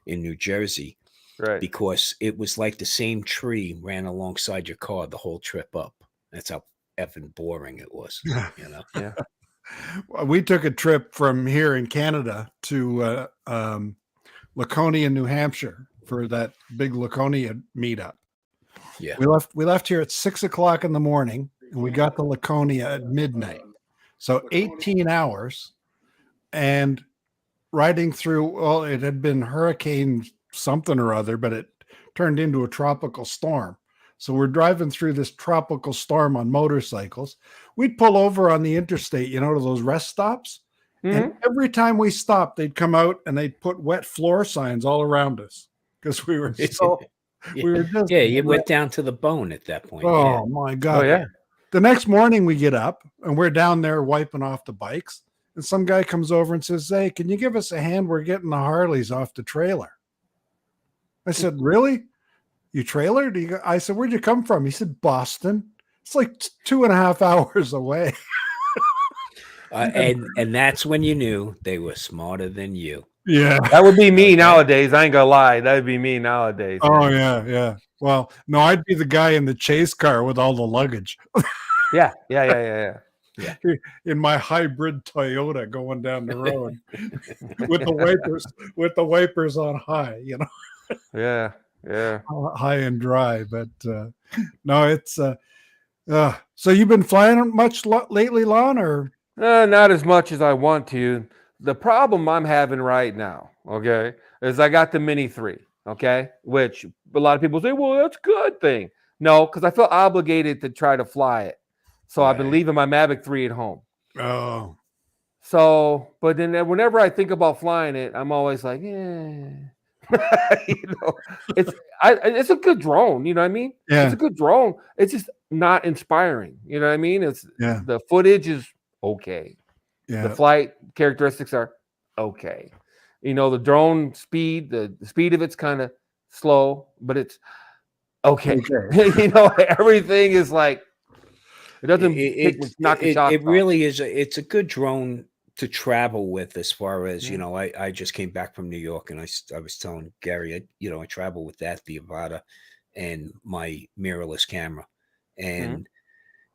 New Jersey Right. because it was like the same tree ran alongside your car the whole trip up. That's how effing boring it was. You know. Yeah. we took a trip from here in Canada to Laconia, New Hampshire for that big Laconia meetup. Yeah. We left here at 6:00 in the morning and we got to Laconia at midnight. So 18 hours and riding through, well, it had been hurricane something or other, but it turned into a tropical storm. So we're driving through this tropical storm on motorcycles. We'd pull over on the interstate, to those rest stops. And every time we stopped, they'd come out and they'd put wet floor signs all around us because we were so Yeah. we were just Yeah, you went down to the bone at that point. oh my God. Oh, yeah. The next morning we get up and we're down there wiping off the bikes. And some guy comes over and says, "Hey, can you give us a hand? We're getting the Harleys off the trailer." I said, "Really? You trailered?" I said, "Where'd you come from?" He said, "Boston." It's like 2.5 hours away. And that's when you knew they were smarter than you. Yeah. That would be me nowadays. I ain't gonna lie. That would be me nowadays. Oh, yeah. Well, no, I'd be the guy in the chase car with all the luggage Yeah. in my hybrid Toyota going down the road with the wipers on high, Yeah. high and dry. But no, it's so you've been flying much lately, Lon, or Not as much as I want to. The problem I'm having right now, okay, is I got the Mini 3, okay, which a lot of people say, well, that's a good thing. No, because I feel obligated to try to fly it. So I've been Right. leaving my Mavic 3 at home. oh So, but then whenever I think about flying it, I'm always like, yeah. It's a good drone, you know what I mean? Yeah. It's a good drone. It's just not inspiring. You know what I mean? Yeah. The footage is okay. yeah, The flight characteristics are okay. The drone speed, the speed of it's kind of slow, but it's okay. Everything is like it doesn't knock a shot. It really is. It's a good drone to travel with, as far as I just came back from New York, and I was telling Gary, I travel with that, the Avata, and my mirrorless camera, and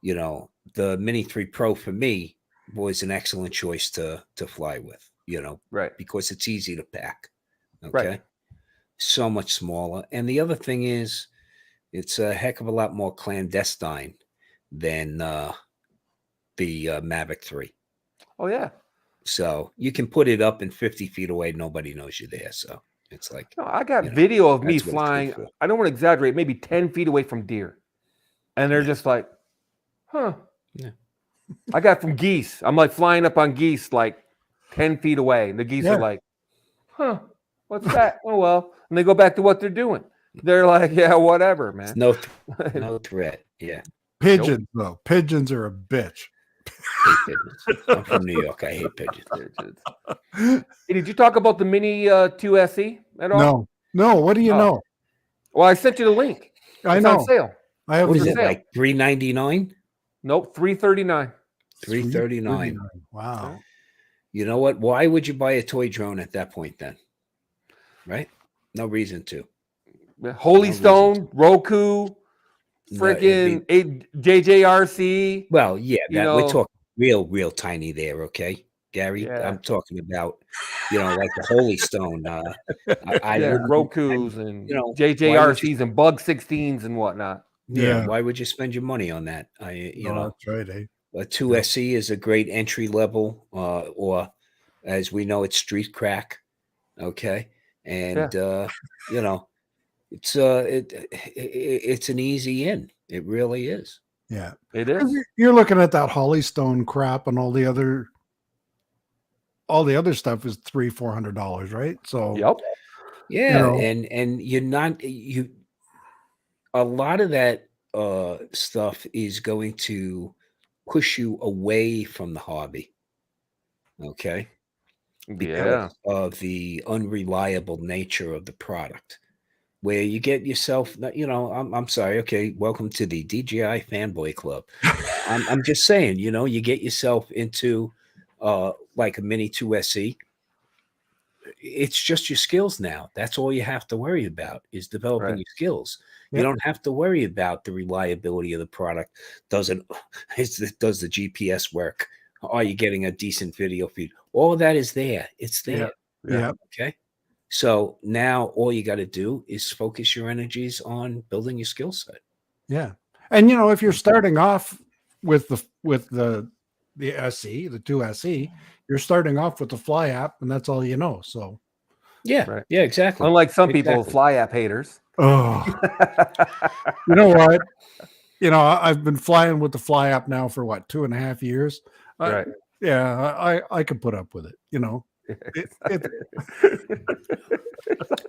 the Mini 3 Pro for me was an excellent choice to fly with, Right. because it's easy to pack. Okay. Right. So much smaller. And the other thing is, it's a heck of a lot more clandestine than the Mavic 3. Oh yeah. So you can put it up and 50 feet away, nobody knows you're there. So it's like, No, I got video of me that's what it's good flying. for. I don't want to exaggerate, maybe 10 feet away from deer. And they're just like, huh. Yeah. I got from geese. I'm like flying up on geese like 10 feet away. And the geese are like, huh, what's that? Oh, well. And they go back to what they're doing. They're like, yeah, whatever, man. It's no threat. Yeah. pigeons though. Pigeons are a bitch. Hate pigeons. I'm from New York. I hate pigeons. Hey, did you talk about the Mini 2 SE at all? No. What do you know? Well, I sent you the link. I It's know. on sale. I have What is for it, sale. like $3.99? Nope, $339. $3.39. Wow. You know what? Why would you buy a toy drone at that point then? Right? No reason to. Holy No Stone, Roku, freaking JJRC. Well, yeah, we're know. talking real tiny there, okay, Gary? Yeah. I'm talking about, like the Holy Stone. I wouldn't- Roku's and JJRCs JJRCs and Bug 16s and whatnot. Yeah, why would you spend your money on that? That's right, eh? A 2SE is a great entry level, or as we know, it's street crack. Okay, and it's an easy in. It really is. Yeah. It is. You're looking at that Holly Stone crap and all the other stuff is $300-400, right? So Yep. Yeah, and you're not a lot of that stuff is going to push you away from the hobby. Okay. Yeah. Because of the unreliable nature of the product, where you get yourself, I'm sorry. Okay. Welcome to the DJI fanboy club. I'm just saying, you get yourself into like a Mini 2SE. It's just your skills now. That's all you have to worry about is developing Right. your skills. You Yep. don't have to worry about the reliability of the product. Does the GPS work? Are you getting a decent video feed? All of that is there. It's there. Yeah. Okay. So now all you got to do is focus your energies on building your skill set. Yeah. And if you're starting off with the SE, the 2SE, you're starting off with the Fly app, and that's all you know. So Yeah. Right. Yeah, exactly. Unlike some people, Exactly. Fly app haters. oh, you know what? I've been flying with the Fly app now for 2.5 years. Right. I can put up with it.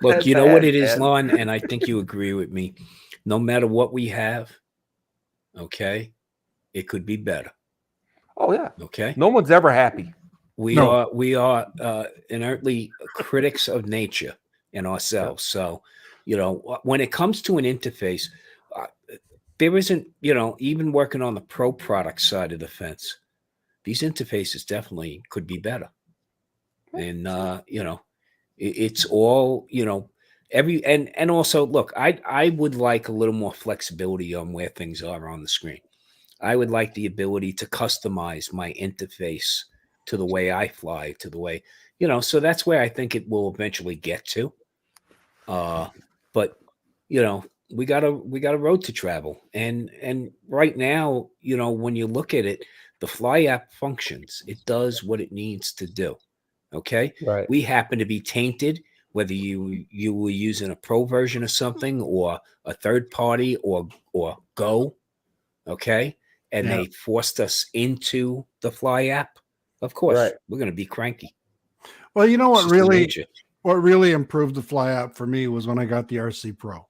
Look, That's you know what bad, it is, man. Lon, and I think you agree with me. No matter what we have, okay, it could be better. Oh yeah. Okay. No one's ever happy. We are inertly critics of nature and ourselves. So, when it comes to an interface, there isn't, even working on the pro product side of the fence, these interfaces definitely could be better. And it's all, and also look, I would like a little more flexibility on where things are on the screen. I would like the ability to customize my interface to the way I fly, to the way, so that's where I think it will eventually get to. But we got a road to travel. And right now, when you look at it, the Fly app functions. It does what it needs to do. Okay. Right. We happen to be tainted, whether you were using a pro version of something or a third party or Go. Okay. And Yeah. they forced us into the Fly app. Of course, Right. we're going to be cranky. Well, you know It's what just the really nature. what really improved the Fly app for me was when I got the RC Pro.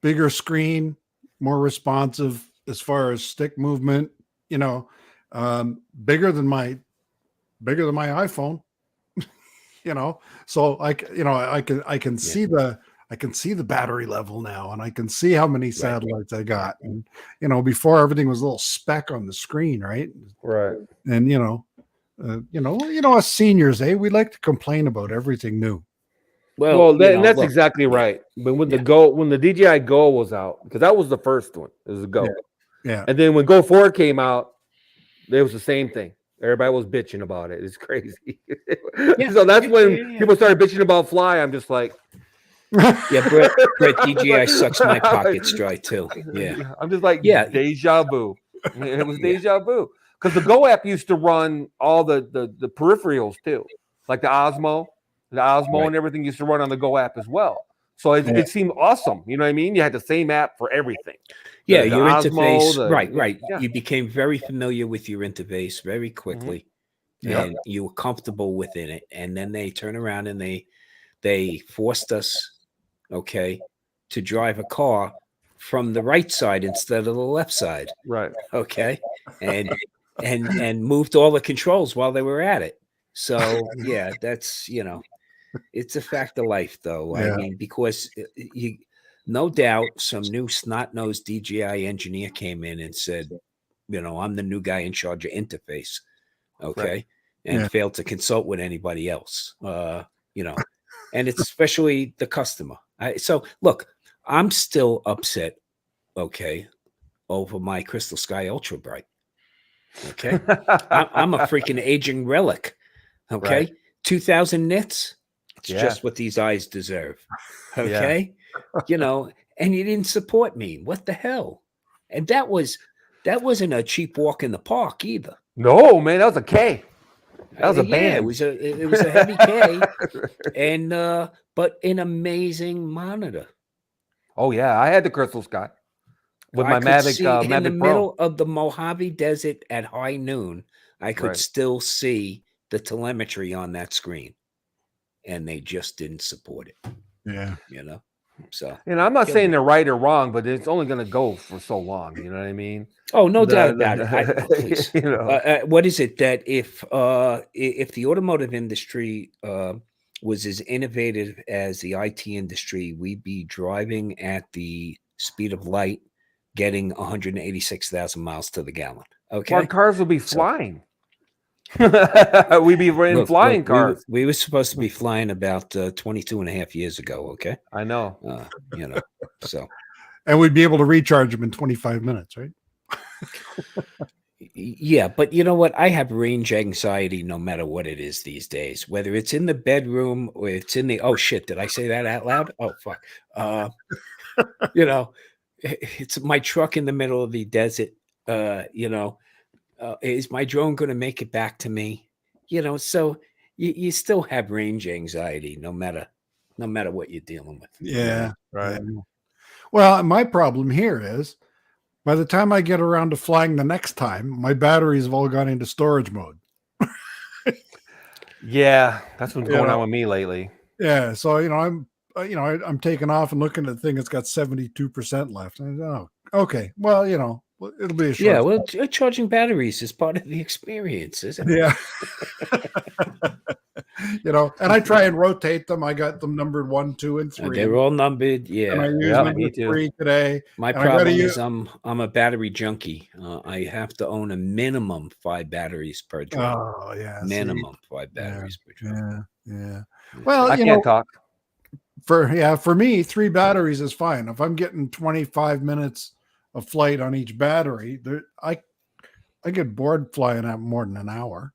Bigger screen, more responsive as far as stick movement. Bigger than my iPhone. So I can see the battery level now, and I can see how many satellites I got. And before everything was a little speck on the screen, right? Right. And us seniors, we like to complain about everything new. Well, that's look, exactly right. But when the DJI Go was out, because that was the first one, it was a Go. Yeah. And then when Go 4 came out, it was the same thing. Everybody was bitching about it. It's crazy. So that's when people started bitching about Fly. I'm just like, yeah, Brett, DJI sucks my pockets dry too. Yeah. I'm just like, deja vu. It was deja vu. Because the Go app used to run all the peripherals too, like the Osmo and everything used to run on the Go app as well. So it seemed awesome. You know what I mean? You had the same app for everything. Yeah, your interface. Osmo, Right. Yeah. You became very familiar with your interface very quickly, and you were comfortable within it. And then they turn around and they forced us, to drive a car from the right side instead of the left side. Right. Okay. And moved all the controls while they were at it. So yeah, that's it's a fact of life, though. Yeah. I mean, because no doubt some new snot-nosed DJI engineer came in and said, I'm the new guy in charge of interface. Okay. And failed to consult with anybody else. And it's especially the customer. So look, I'm still upset, over my Crystal Sky Ultra Bright. Okay. I'm a freaking aging relic. Okay. Right. 2,000 nits. It's just what these eyes deserve. Okay. And you didn't support me. What the hell? And that wasn't a cheap walk in the park either. No, man, that was a K. That was a band. It was a heavy K, and but an amazing monitor. Oh yeah, I had the Crystal Sky with my I could Mavic. see Mavic in the Pro. middle of the Mojave Desert at high noon, I could still see the telemetry on that screen, and they just didn't support it. Yeah. So, And I'm not He'll saying be- they're right or wrong, but it's only going to go for so long. You know what I mean? oh, no doubt about it. Please. You know, What is it that if the automotive industry was as innovative as the IT industry, we'd be driving at the speed of light, getting 186,000 miles to the gallon. Okay, our cars will be So- flying. We'd be in Look, flying cars. we were supposed to be flying about 22 and a half years ago. Okay, I know. you know, so. And we'd be able to recharge them in 25 minutes, right? Yeah, but you know what? I have range anxiety no matter what it is these days, whether it's in the bedroom or it's in the, oh shit, did I say that out loud? Oh, fuck. You know, it's my truck in the middle of the desert. You know, is my drone going to make it back to me? You know, so you still have range anxiety no matter what you're dealing with. Yeah. Right. Yeah. Well, my problem here is by the time I get around to flying the next time, my batteries have all gone into storage mode. Yeah, that's what's going Yeah. on with me lately. Yeah. So, I'm taking off and looking at the thing. It's got 72% left. And oh, okay. Well, it'll be a short. Yeah, well, charging batteries is part of the experience, isn't it? Yeah. And I try and rotate them. I got them numbered 1, 2, and 3. They're all numbered. And I Yeah. use Yeah, number me too. 3 today. My And I gotta problem use- is I'm a battery junkie. I have to own a minimum 5 batteries per drone. Oh, yeah. see? Minimum 5 batteries per drone. Yeah. Well, I can't talk. for me, 3 batteries is fine. If I'm getting 25 minutes of flight on each battery, I get bored flying out more than an hour.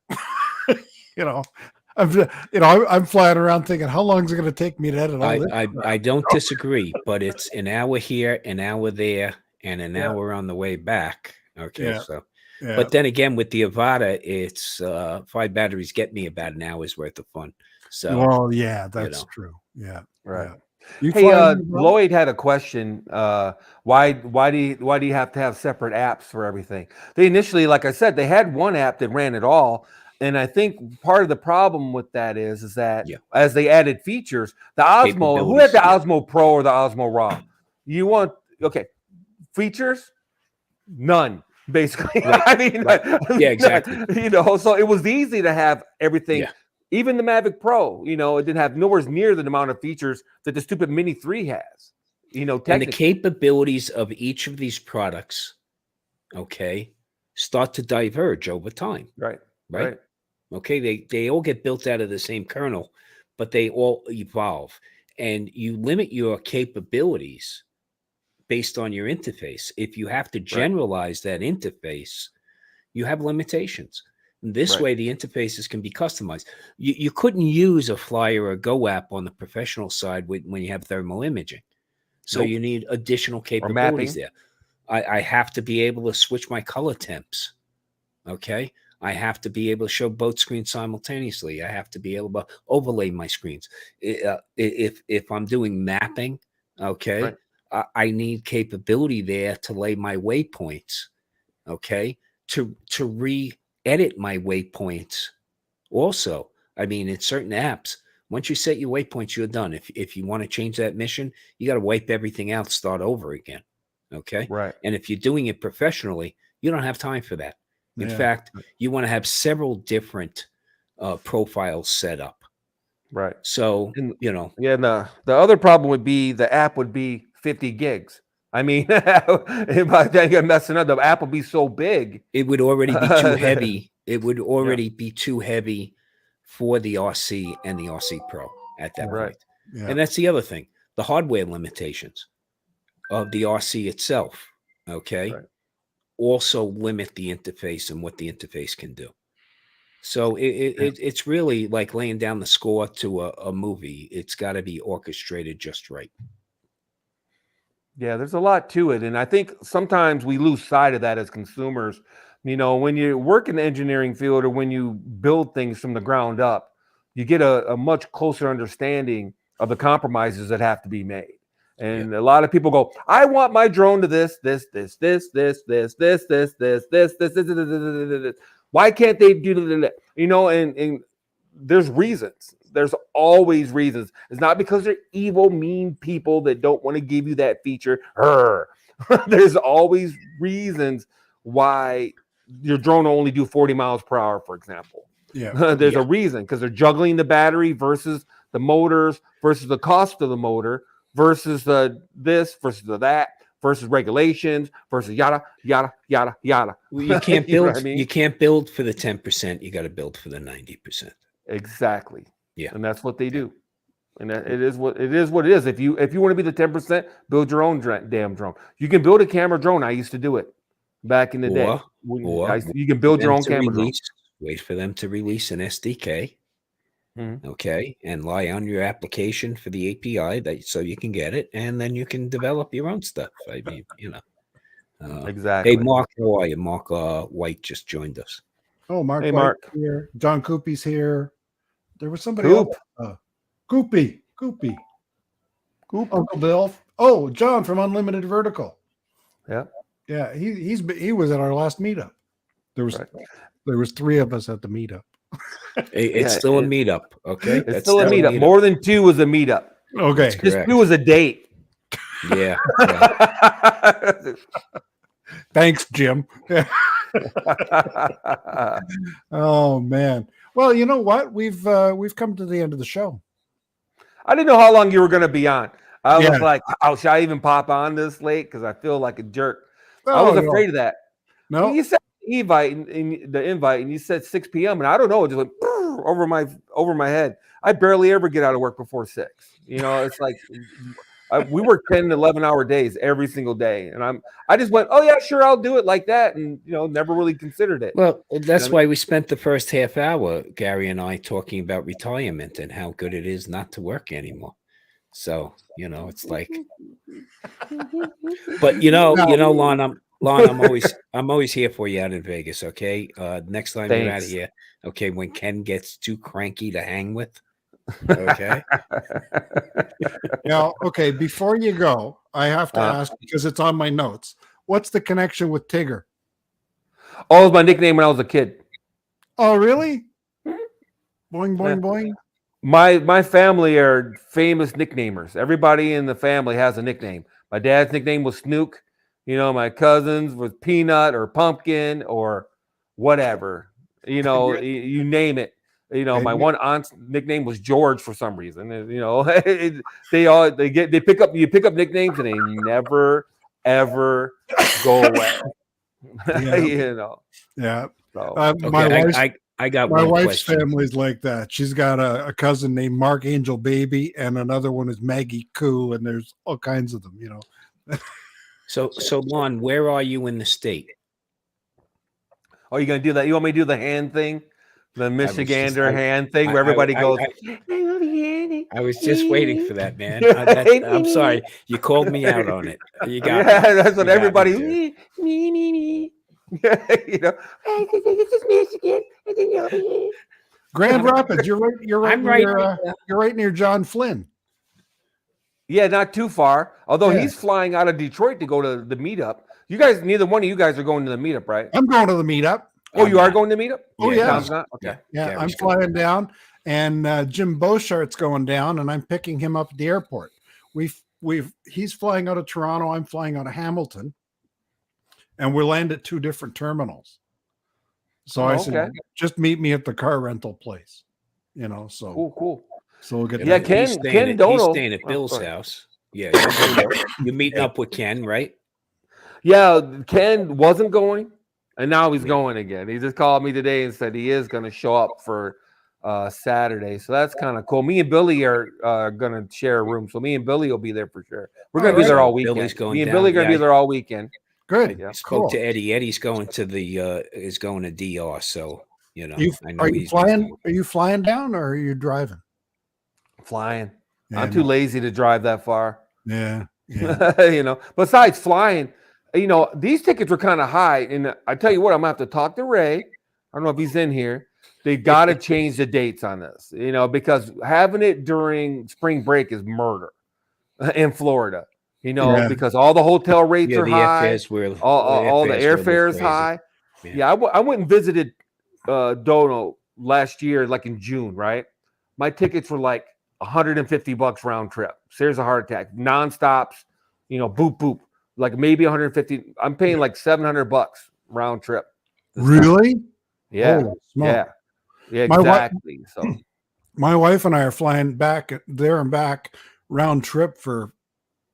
I'm flying around thinking, how long is it going to take me to edit all this? I don't disagree, but it's an hour here, an hour there, and an hour on the way back. Okay, Yeah. so Yeah. but then again with the Avata, it's 5 batteries get me about an hour's worth of fun. So Well, yeah, that's know. true. Yeah. Right. Yeah. You Hey, fly in, bro? Lloyd had a question. Why do you have to have separate apps for everything? They initially, like I said, they had one app that ran it all. And I think part of the problem with that is that as they added features, the Osmo, who had the Osmo Pro or the Osmo Raw? You want, features? None, basically. Right. I mean, Yeah, exactly. So it was easy to have everything. Yeah. Even the Mavic Pro, it didn't have nowhere near the amount of features that the stupid Mini 3 has. And the capabilities of each of these products, start to diverge over time. Right. Okay, they all get built out of the same kernel, but they all evolve, and you limit your capabilities based on your interface. If you have to generalize that interface, you have limitations. This way, the interfaces can be customized. You couldn't use a Flyer or a Go app on the professional side when you have thermal imaging. So you need additional capabilities there. I have to be able to switch my color temps. Okay. I have to be able to show both screens simultaneously. I have to be able to overlay my screens. If I'm doing mapping, I need capability there to lay my waypoints, to re-edit my waypoints also. I mean, in certain apps, once you set your waypoints, you're done. If you want to change that mission, you got to wipe everything out, start over again, Right. And if you're doing it professionally, you don't have time for that. In fact, you want to have several different profiles set up. Right. So, Yeah, the other problem would be the app would be 50 gigs. I mean, by the time you're messing up, the app will be so big. It would already be too heavy. It would already be too heavy for the RC and the RC Pro at that point. Yeah. And that's the other thing, the hardware limitations of the RC itself, also limit the interface and what the interface can do. So it's really like laying down the score to a movie. It's got to be orchestrated just right. Yeah, there's a lot to it. And I think sometimes we lose sight of that as consumers. When you work in the engineering field or when you build things from the ground up, you get a much closer understanding of the compromises that have to be made. And a lot of people go, I want my drone to this. Why can't they do that? And there's reasons. There's always reasons. It's not because they're evil, mean people that don't want to give you that feature. There's always reasons why your drone will only do 40 miles per hour, for example. Yeah. There's a reason, because they're juggling the battery versus the motors versus the cost of the motor versus the this versus the that versus regulations versus yada yada yada yada. Well, you can't You know build. what I mean? You can't build for the 10%. You got to build for the 90%. Exactly. Yeah. And that's what they do. And it is what it is. If you want to be the 10%, build your own damn drone. You can build a camera drone. I used to do it back in the day. You can build your own camera drone. Wait for them to release an SDK. Mhm. Okay, and lie on your application for the API so you can get it, and then you can develop your own stuff. I mean, Exactly. Hey, Mark, how are you? Mark White just joined us. Oh, Mark. Hey, White's Mark. here. John Coopy's here. There was somebody Coop. else. Coopy. Uncle Bill. Oh, John from Unlimited Vertical. Yeah. Yeah, he was at our last meetup. There was 3 of us at the meetup. It's still a meetup, okay? It's still a meetup. More than 2 was a meetup. Okay. Just 2 was a date. Yeah. Thanks, Jim. Oh man. Well, you know what? We've come to the end of the show. I didn't know how long you were going to be on. I Yeah. was like, oh, should I even pop on this late? Because I feel like a jerk. I Oh, was no. afraid of that. No. You said the invite, and you said 6 p.m. and I don't know, it just went over my head. I barely ever get out of work before 6. It's like we work 10 to 11-hour days every single day, and I just went, oh yeah, sure, I'll do it like that, and never really considered it. Well, that's why we spent the first half hour, Gary and I, talking about retirement and how good it is not to work anymore. So it's like, but Lon, I'm always here for you out in Vegas. Okay, next time you're out Thanks. here, okay, when Ken gets too cranky to hang with, okay. Now, okay, before you go, I have to ask, because it's on my notes. What's the connection with Tigger? Oh, it was my nickname when I was a kid. Oh, really? Boing, boing, boing. My family are famous nicknamers. Everybody in the family has a nickname. My dad's nickname was Snook. My cousins was Peanut or Pumpkin or whatever. You name it. My one aunt's nickname was George for some reason. You pick up nicknames and they never ever go away. Yeah. So, I got my one wife's question. family's like that. She's got a cousin named Mark Angel Baby, and another one is Maggie Coo, and there's all kinds of them. So Lon, where are you in the state? Oh, you gonna do that? You want me to do the hand thing, the Michigander hand thing, where everybody goes? I was just waiting for that, man. I'm sorry, you called me out on it. You got me. That's what everybody. Me. Grand Rapids, you're right I'm right you're right near John Flynn. Yeah, not too far. Although Yeah. he's flying out of Detroit to go to the meetup. You guys, neither one of you guys are going to the meetup, right? I'm going to the meetup. Oh, you are not. going to meetup? Oh, yeah. Tom's not? Okay. Yeah, Gary's I'm going. flying down, and Jim Beauchart's going down, and I'm picking him up at the airport. He's flying out of Toronto. I'm flying out of Hamilton, and we'll land at 2 different terminals. So I said, just meet me at the car rental place. So Cool. So we'll get Yeah, that. He's staying at Bill's house. Yeah, you're meeting up with Ken, right? Yeah, Ken wasn't going, and now he's going again. He just called me today and said he is going to show up for Saturday. So that's kind of cool. Me and Billy are going to share a room. So me and Billy will be there for sure. We're going to be there all weekend. Me and Billy are going to be there all weekend. Good. Yeah. Spoke to Eddie. Eddie's going to is going to DR. So I know Are you flying? Are you flying down, or are you driving? Flying. Yeah, I'm too lazy to drive that far. Yeah. Besides flying, these tickets were kind of high. And I tell you what, I'm going to have to talk to Ray. I don't know if he's in here. They got to change the dates on this, because having it during spring break is murder in Florida, because all the hotel rates are high. All the airfare is high. Yeah, I went and visited Dono last year, like in June, right? My tickets were like $150 round trip. Serious a heart attack, nonstops, boop boop, like maybe 150. I'm paying like $700 round trip. Really? Yeah, Holy smoke. yeah, My wife- exactly. So My wife and I are flying back there and back round trip for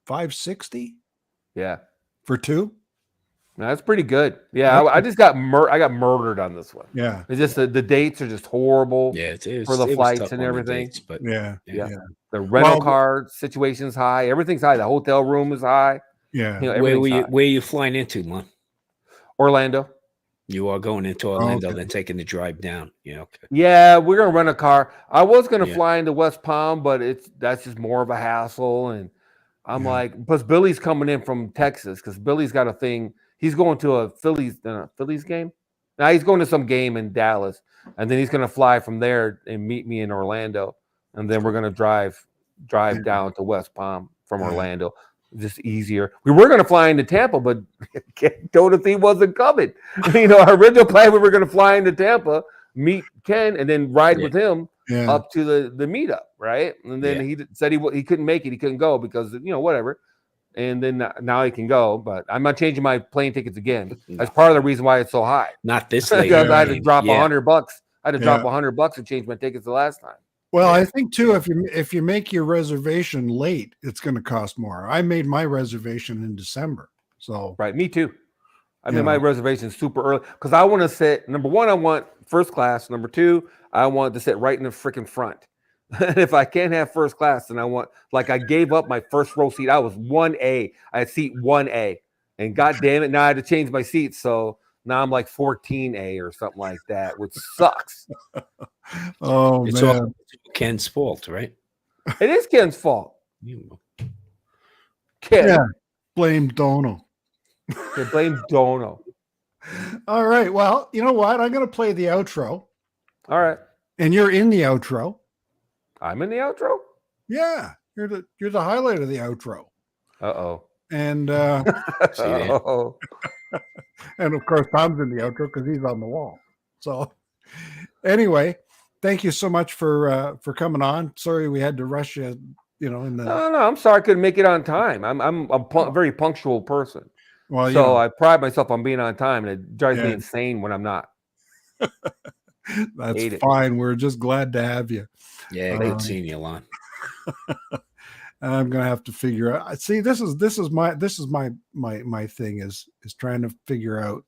$560 yeah, for two. that's pretty good. Yeah, I just got I got murdered on this one. Yeah. It's just the dates are just horrible. Yeah, for the it was flights tough and on the everything. dates, but Yeah. Yeah. Yeah. The rental Well- car situation's high. Everything's high. The hotel room is high. Yeah. Everything's high. where are you flying into, Lon? Orlando. You are going into Orlando, okay. then taking the drive down. Yeah, okay. Yeah, we're gonna rent a car. I was gonna Yeah. fly into West Palm, but that's just more of a hassle. And I'm Yeah. like, plus Billy's coming in from Texas because Billy's got a thing. He's going to a Phillies game. Now he's going to some game in Dallas, and then he's gonna fly from there and meet me in Orlando, and then we're gonna drive down to West Palm from Yeah. Orlando. Just easier. We were gonna fly into Tampa, but Dorothy wasn't coming. Our original plan, we were gonna fly into Tampa, meet Ken, and then ride with him Yeah. up to the meetup, right? And then he said he couldn't make it. He couldn't go because whatever. And then now he can go, but I'm not changing my plane tickets again. That's part of the reason why it's so high. Not this late. Because I had to drop Yeah. $100. I had to drop Yeah. $100 to change my tickets the last time. Well, I think too, if you make your reservation late, it's going to cost more. I made my reservation in December, so Right, me too. I Yeah. made my reservation super early because I want to sit. Number one, I want first class. Number two, I want to sit right in the freaking front. And if I can't have first class, then I gave up my first row seat. I was 1A. I had seat 1A, and god damn it, now I had to change my seats. So now I'm like 14A or something like that, which sucks. oh It's man, all Ken's fault, right? It is Ken's fault. Ken, Yeah. blame Dono. they blame Dono. All right, well, you know what? I'm going to play the outro, All right, and you're in the outro. I'm in the outro. Yeah, you're the highlight of the outro, Uh-oh. and See there? Uh-oh. and of course Tom's in the outro because he's on the wall. So anyway, thank you so much for coming on. Sorry we had to rush you. In the No, I'm sorry I couldn't make it on time. I'm a very punctual person. well, So I pride myself on being on time, and it drives me Yeah. insane when I'm not. that's hate it. fine. We're just glad to have you. Yeah, good seeing you, Lon. I'm gonna have to figure out. See, this is my thing is trying to figure out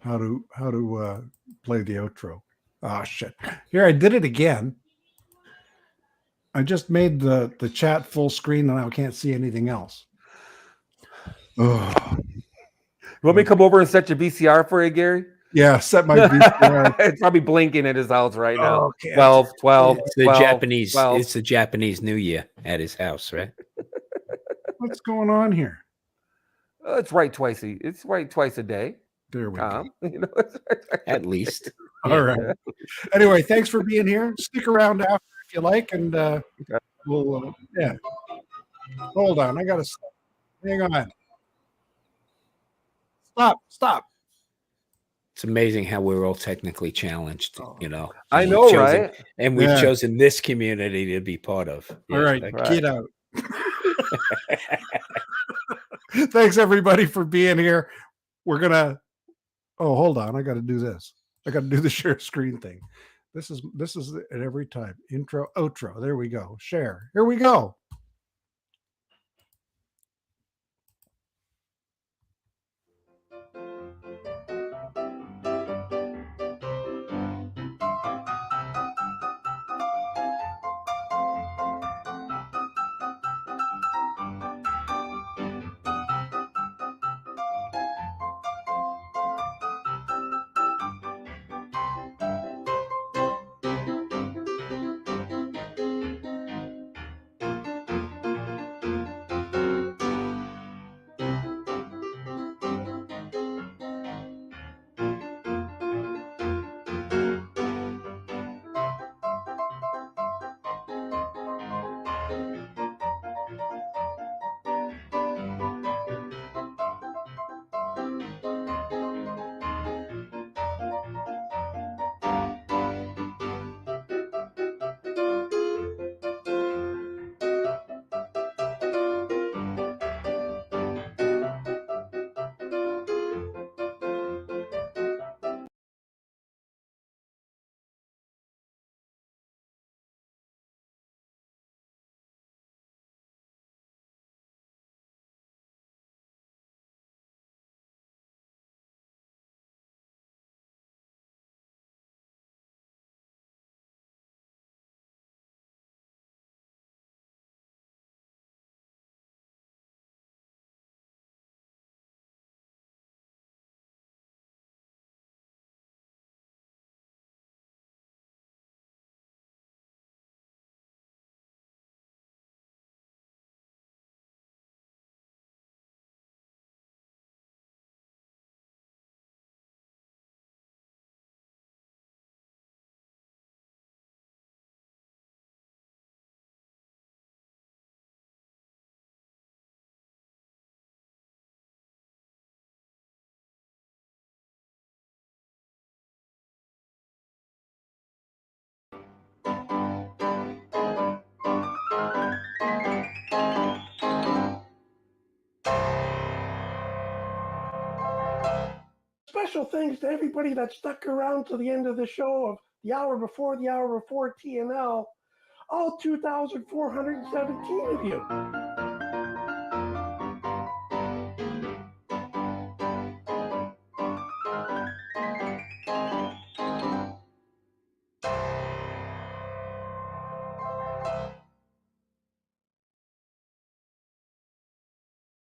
how to play the outro. Oh shit! Here, I did it again. I just made the chat full screen and I can't see anything else. Oh, You want me to come over and set your VCR for you, Gary? yeah, set my VCR. It's probably blinking at his house right now. Okay. 12, 12, It's the 12, Japanese. 12. It's the Japanese New Year at his house, right? What's going on here? It's right twice a day. There we go. Tom. At least. All right. Anyway, thanks for being here. Stick around after if you like, and we'll yeah. Hold on, I gotta stop. Hang on. Stop. It's amazing how we're all technically challenged, I We've know, chosen- right? And we've Yeah. chosen this community to be part of. All right, like- get out. Thanks everybody for being here. We're gonna. Oh, hold on. I got to do this. I got to do the share screen thing. This is at every time. Intro, outro. There we go. Share. Here we go. special thanks to everybody that stuck around to the end of the show of the hour before TNL. All 2,417 of you.